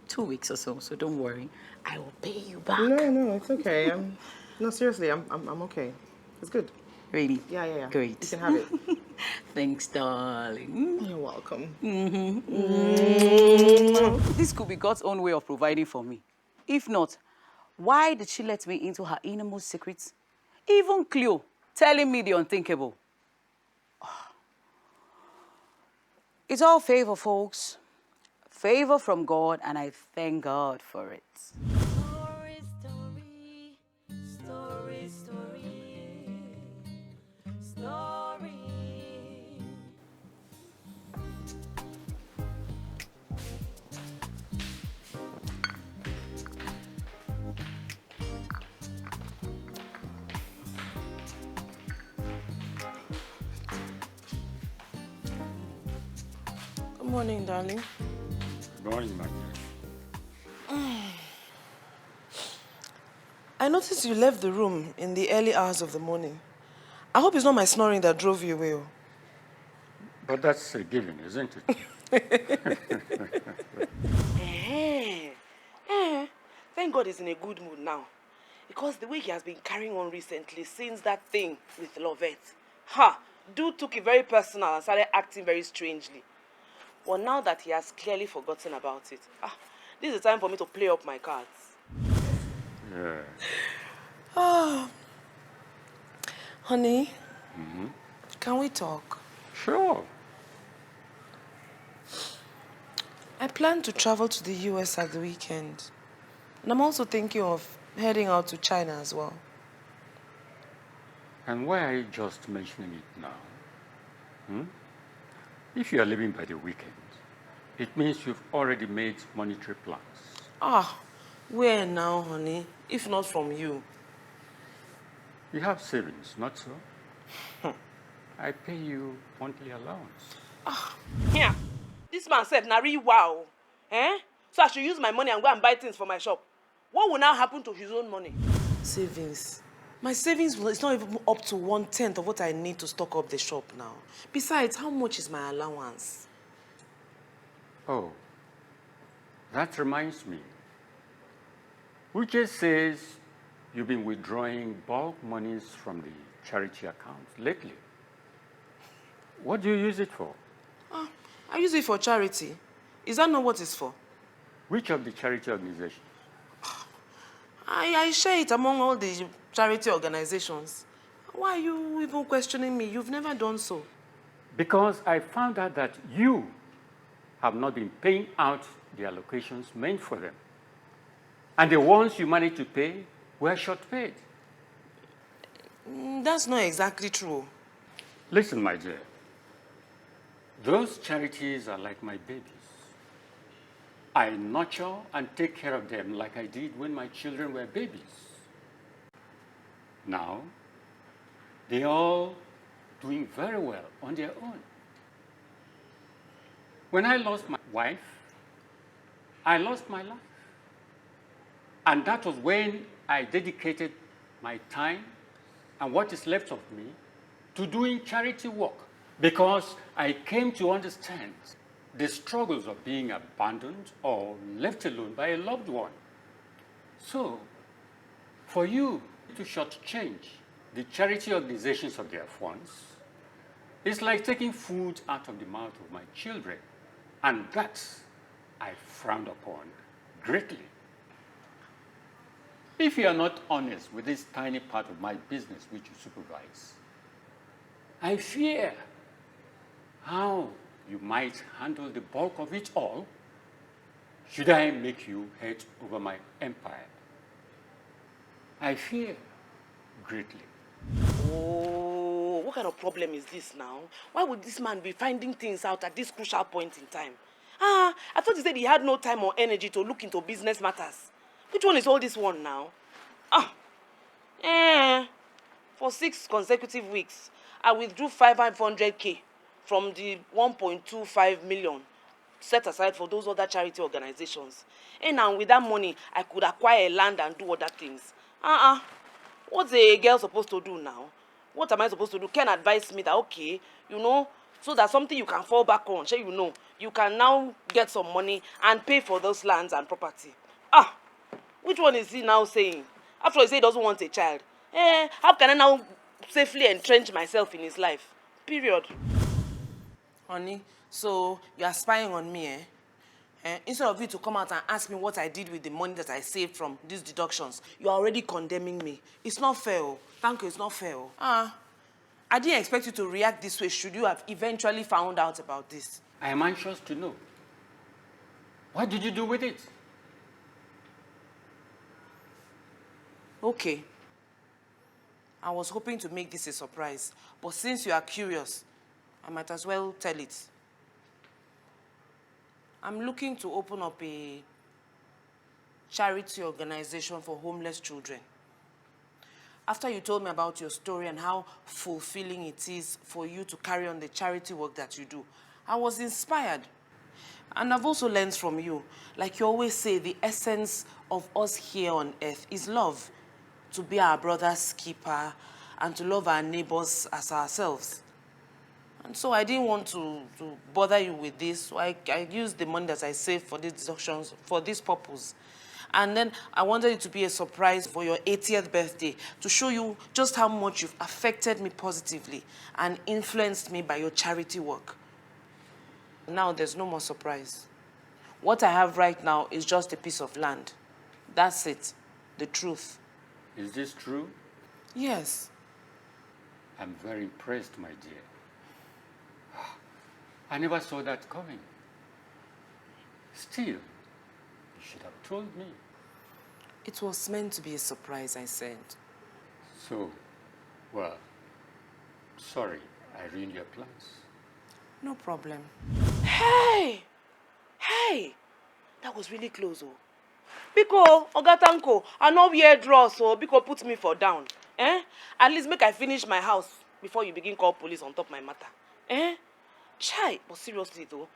2 weeks or so. So don't worry, I will pay you back. No, it's okay. No, seriously, I'm okay. It's good. Really? Yeah. Great. You can have it. Thanks, darling. You're welcome. This could be God's own way of providing for me. If not, why did she let me into her innermost secrets? Even Cleo telling me the unthinkable. It's all favor, folks. Favor from God, and I thank God for it. Story, story, story, story, story. Good morning, darling. Good morning, my dear. I noticed you left the room in the early hours of the morning. I hope it's not my snoring that drove you away. But that's a given, isn't it? Thank God he's in a good mood now. Because the way he has been carrying on recently since that thing with Lovette, dude took it very personal and started acting very strangely. Well, now that he has clearly forgotten about it, this is the time for me to play up my cards. Yeah. Honey, can we talk? Sure. I plan to travel to the US at the weekend. And I'm also thinking of heading out to China as well. And why are you just mentioning it now? Hmm? If you are leaving by the weekend, it means you've already made monetary plans. Ah, where now, honey? If not from you. You have savings, not so? I pay you monthly allowance. Here, this man said, Nari, wow. Eh? So I should use my money and go and buy things for my shop. What will now happen to his own money? Savings. My savings is not even up to 1/10 of what I need to stock up the shop now. Besides, how much is my allowance? Oh, that reminds me. Uche says you've been withdrawing bulk monies from the charity account lately. What do you use it for? I use it for charity. Is that not what it's for? Which of the charity organizations? I share it among all the charity organizations. Why are you even questioning me? You've never done so. Because I found out that you have not been paying out the allocations meant for them. And the ones you managed to pay were short paid. That's not exactly true. Listen, my dear. Those charities are like my babies. I nurture and take care of them like I did when my children were babies. Now, they're all doing very well on their own. When I lost my wife, I lost my life. And that was when I dedicated my time and what is left of me to doing charity work, because I came to understand the struggles of being abandoned or left alone by a loved one. So, for you to shortchange the charity organizations of their funds, it's like taking food out of the mouth of my children. And that I frowned upon greatly. If you are not honest with this tiny part of my business which you supervise, I fear how you might handle the bulk of it all should I make you head over my empire. I fear greatly. Oh, what kind of problem is this now? Why would this man be finding things out at this crucial point in time? I thought he said he had no time or energy to look into business matters. Which one is all this one now? For 6 consecutive weeks, I withdrew 500K from the 1.25 million set aside for those other charity organizations. And with that money, I could acquire a land and do other things. What's a girl supposed to do now? What am I supposed to do? Ken advised me that, okay, so that's something you can fall back on. Sure, you can now get some money and pay for those lands and property. Which one is he now saying? After all, he said he doesn't want a child. How can I now safely entrench myself in his life? Period. Honey, so you are spying on me, Instead of you to come out and ask me what I did with the money that I saved from these deductions, you are already condemning me. It's not fair. Thank you, it's not fair. I didn't expect you to react this way should you have eventually found out about this. I am anxious to know. What did you do with it? Okay. I was hoping to make this a surprise, but since you are curious, I might as well tell it. I'm looking to open up a charity organization for homeless children. After you told me about your story and how fulfilling it is for you to carry on the charity work that you do, I was inspired. And I've also learned from you. Like you always say, the essence of us here on earth is love. To be our brother's keeper and to love our neighbors as ourselves. And so I didn't want to bother you with this, so I used the money that I saved for these deductions for this purpose. And then I wanted it to be a surprise for your 80th birthday to show you just how much you've affected me positively and influenced me by your charity work. Now there's no more surprise. What I have right now is just a piece of land. That's it. The truth. Is this true? Yes. I'm very impressed, my dear. I never saw that coming. Still, you should have told me. It was meant to be a surprise, I said. So, well, sorry, I ruined your plans. No problem. Hey! Hey! That was really close, oh. Biko, Ogatanko, I know wear draws, so Biko put me for down. Eh? At least make I finish my house before you begin call police on top my matter. Eh? Chai, but seriously though,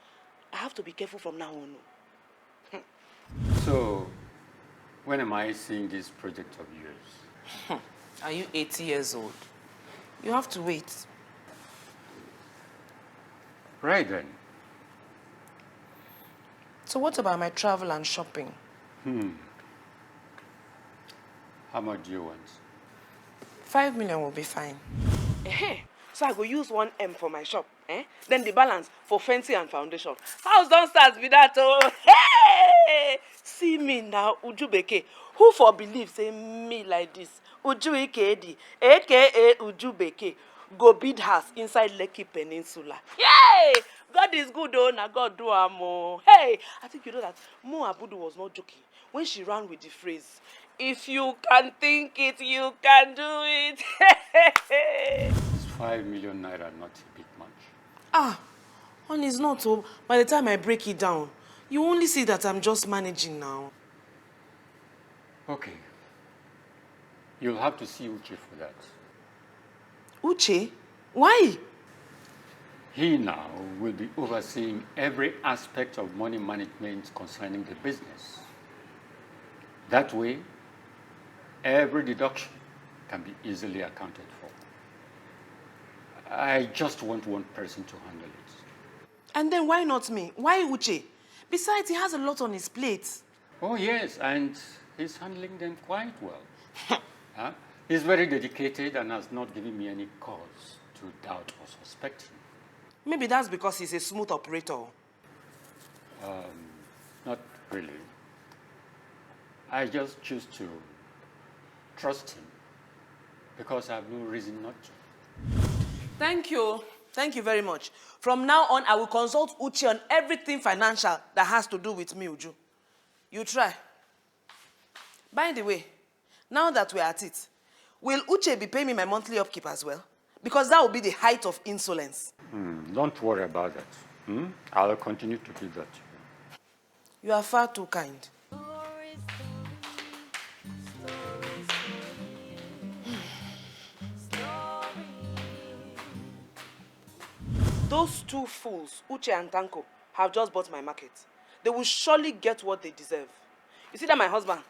I have to be careful from now on. So, when am I seeing this project of yours? Are you 80 years old? You have to wait. Right then. So what about my travel and shopping? How much do you want? 5 million will be fine. So I go use 1 M for my shop. Then the balance for fancy and foundation. House don't start with that. Oh, hey! See me now, Uju Beke. Who for believe say me like this? Uju Ikedi, aka Uju Beke, go build house inside Lekki Peninsula. Yay! God is good, oh, na God do amo. Hey, I think you know that Mo Abudu was not joking when she ran with the phrase, "If you can think it, you can do it." Is 5 million naira not a bit much? Honey, it's not. Oh, by the time I break it down, you only see that I'm just managing now. Okay. You'll have to see Uche for that. Uche? Why? He now will be overseeing every aspect of money management concerning the business. That way, every deduction can be easily accounted for. I just want one person to handle it. And then why not me? Why Uche? Besides, he has a lot on his plate. Oh, yes, and he's handling them quite well. He's very dedicated and has not given me any cause to doubt or suspect him. Maybe that's because he's a smooth operator. Not really. I just choose to trust him because I have no reason not to. Thank you. Thank you very much. From now on, I will consult Uche on everything financial that has to do with me, Uju. You try. By the way, now that we're at it, will Uche be paying me my monthly upkeep as well? Because that will be the height of insolence. Don't worry about that. I'll continue to do that. You are far too kind. Those two fools, Uche and Tanko, have just bought my market. They will surely get what they deserve. You see that my husband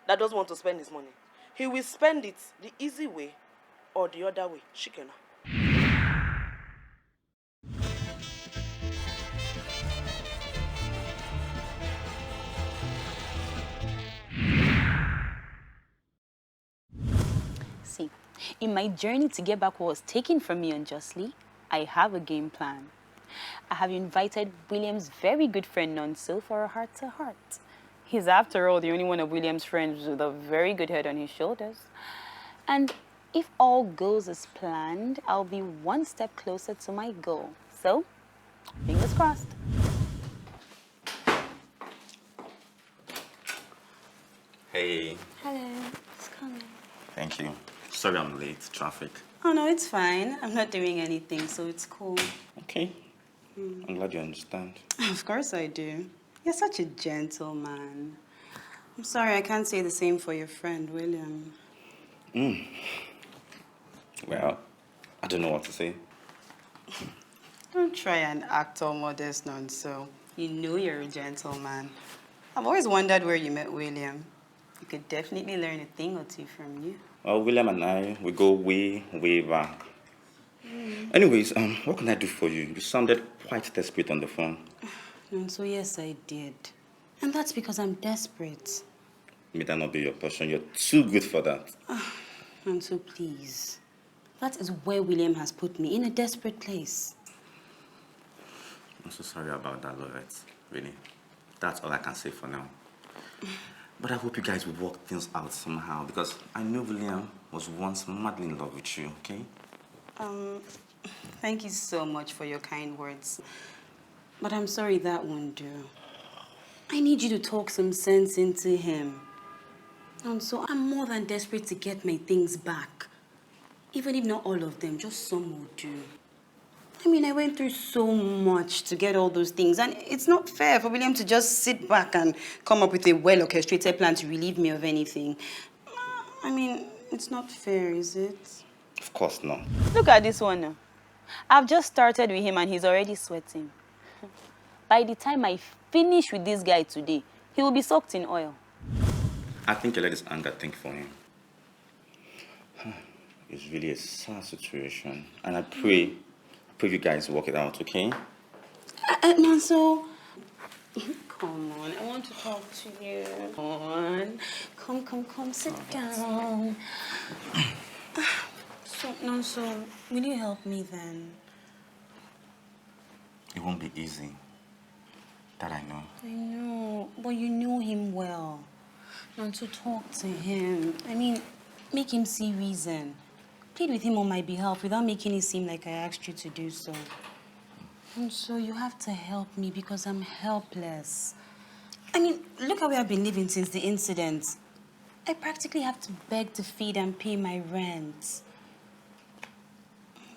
that doesn't want to spend his money, he will spend it the easy way or the other way. Shikena. See, in my journey to get back what was taken from me unjustly, I have a game plan. I have invited William's very good friend Nonso for a heart-to-heart. He's, after all, the only one of William's friends with a very good head on his shoulders. And if all goes as planned, I'll be one step closer to my goal. So, fingers crossed. Hey. Hello. It's coming. Thank you. Sorry I'm late. Traffic. Oh, no, it's fine. I'm not doing anything, so it's cool. Okay. I'm glad you understand. Of course I do. You're such a gentleman. I'm sorry, I can't say the same for your friend, William. Well, I don't know what to say. Don't try and act all modest, Nonso. You know you're a gentleman. I've always wondered where you met William. You could definitely learn a thing or two from you. Well, William and I, we go way, way back. Anyways, what can I do for you? You sounded quite desperate on the phone. Nonso, yes, I did. And that's because I'm desperate. May that not be your portion. You're too good for that. Nonso, please. That is where William has put me, in a desperate place. I'm so sorry about that, Lorette. Really. That's all I can say for now. But I hope you guys will work things out somehow, because I know William was once madly in love with you, okay? Thank you so much for your kind words. But I'm sorry that won't do. I need you to talk some sense into him. And so I'm more than desperate to get my things back. Even if not all of them, just some will do. I mean, I went through so much to get all those things, and it's not fair for William to just sit back and come up with a well-orchestrated plan to relieve me of anything. I mean, it's not fair, is it? Of course not. Look at this one now. I've just started with him and he's already sweating. By the time I finish with this guy today, he will be soaked in oil. I think you let this anger think for him. It's really a sad situation. And I pray you guys work it out, okay? Nanso, come on, I want to talk to you. Come on. Come, sit down. So, Nanso, will you help me then? It won't be easy. That I know. I know, but you know him well. Nanso, talk to him. I mean, make him see reason. Plead with him on my behalf without making it seem like I asked you to do so. And so you have to help me because I'm helpless. I mean, look how we have been living since the incident. I practically have to beg to feed and pay my rent.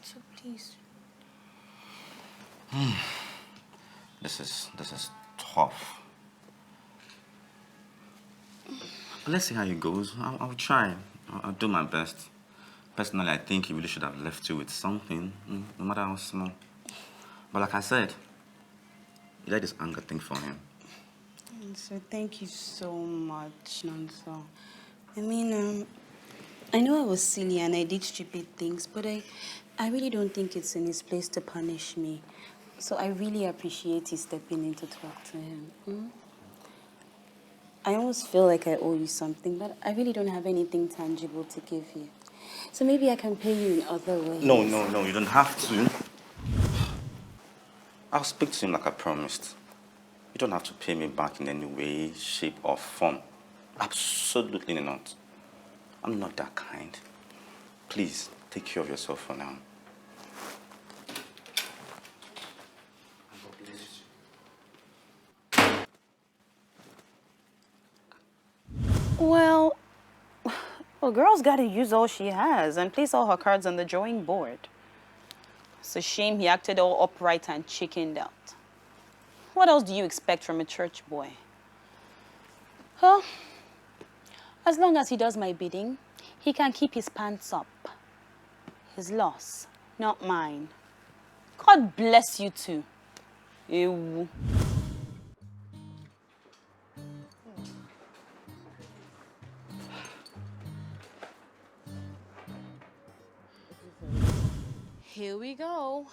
So please. This is tough. But let's see how it goes. I'll try. I'll do my best. Personally, I think he really should have left you with something, no matter how small. But like I said, you let this anger think for him. So thank you so much, Nanso. I mean, I know I was silly and I did stupid things, but I really don't think it's in his place to punish me. So I really appreciate you stepping in to talk to him. I almost feel like I owe you something, but I really don't have anything tangible to give you. So maybe I can pay you in other ways. No, you don't have to. I'll speak to him like I promised. You don't have to pay me back in any way, shape, or form. Absolutely not. I'm not that kind. Please, take care of yourself for now. Well, a girl's got to use all she has and place all her cards on the drawing board. It's a shame he acted all upright and chickened out. What else do you expect from a church boy? Huh? As long as he does my bidding, he can keep his pants up. His loss, not mine. God bless you too. Ew. Here we go.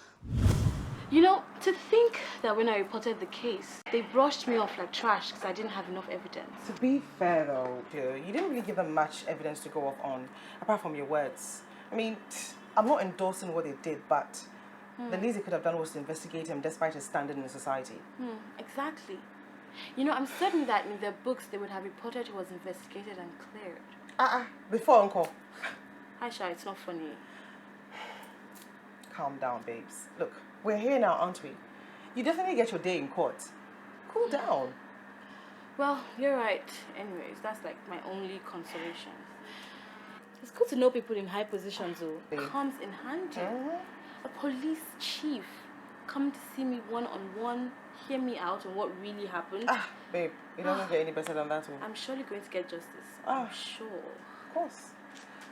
You know, to think that when I reported the case, they brushed me off like trash because I didn't have enough evidence. To be fair though, dear, you didn't really give them much evidence to go off on, apart from your words. I mean, I'm not endorsing what they did, but the least they could have done was to investigate him despite his standing in society. Exactly. You know, I'm certain that in their books they would have reported he was investigated and cleared. Before Uncle. Aisha, it's not funny. Calm down, babes. Look, we're here now, aren't we? You definitely get your day in court. Cool down. Well, you're right. Anyways, that's like my only consolation. It's good to know people in high positions, though. It comes in handy. A police chief come to see me one-on-one, hear me out on what really happened. Babe, it doesn't get any better than that. I'm surely going to get justice. I'm sure. Of course.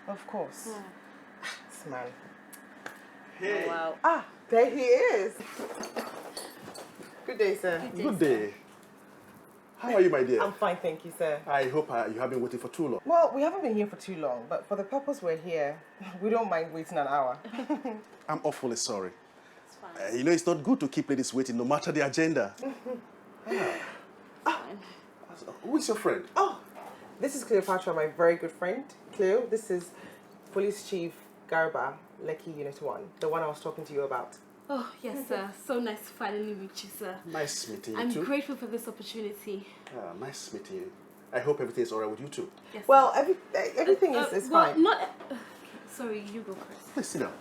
Of course. This man. Hey. Oh, wow. There he is. Good day, sir. Good day. How are you, my dear? I'm fine, thank you, sir. I hope you haven't been waiting for too long. Well, we haven't been here for too long, but for the purpose we're here, we don't mind waiting an hour. I'm awfully sorry. It's fine. You know, it's not good to keep ladies waiting, no matter the agenda. Who is your friend? This is Cleopatra, my very good friend. Cleo, this is Police Chief Garba, Lekki Unit 1, the one I was talking to you about. Oh, yes, sir. So nice to finally meet you, sir. Nice meeting you I'm too. grateful for this opportunity. Nice meeting you. I hope everything is all right with you too. Yes, well, everything is fine. Not... sorry, you go first. Please sit down.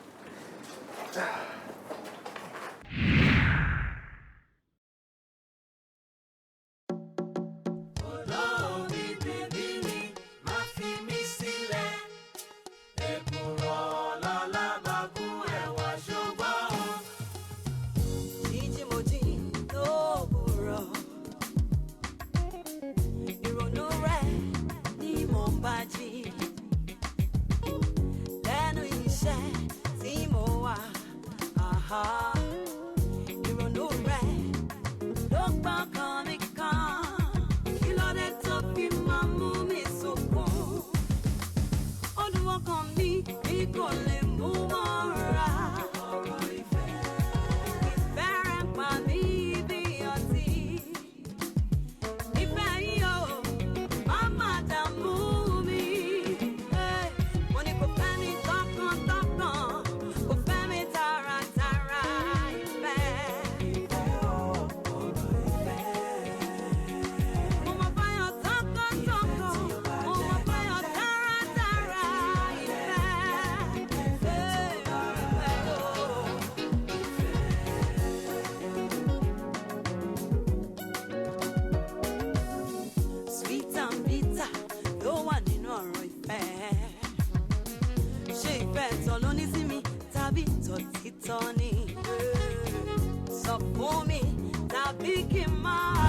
fún mi tàbí kí n máa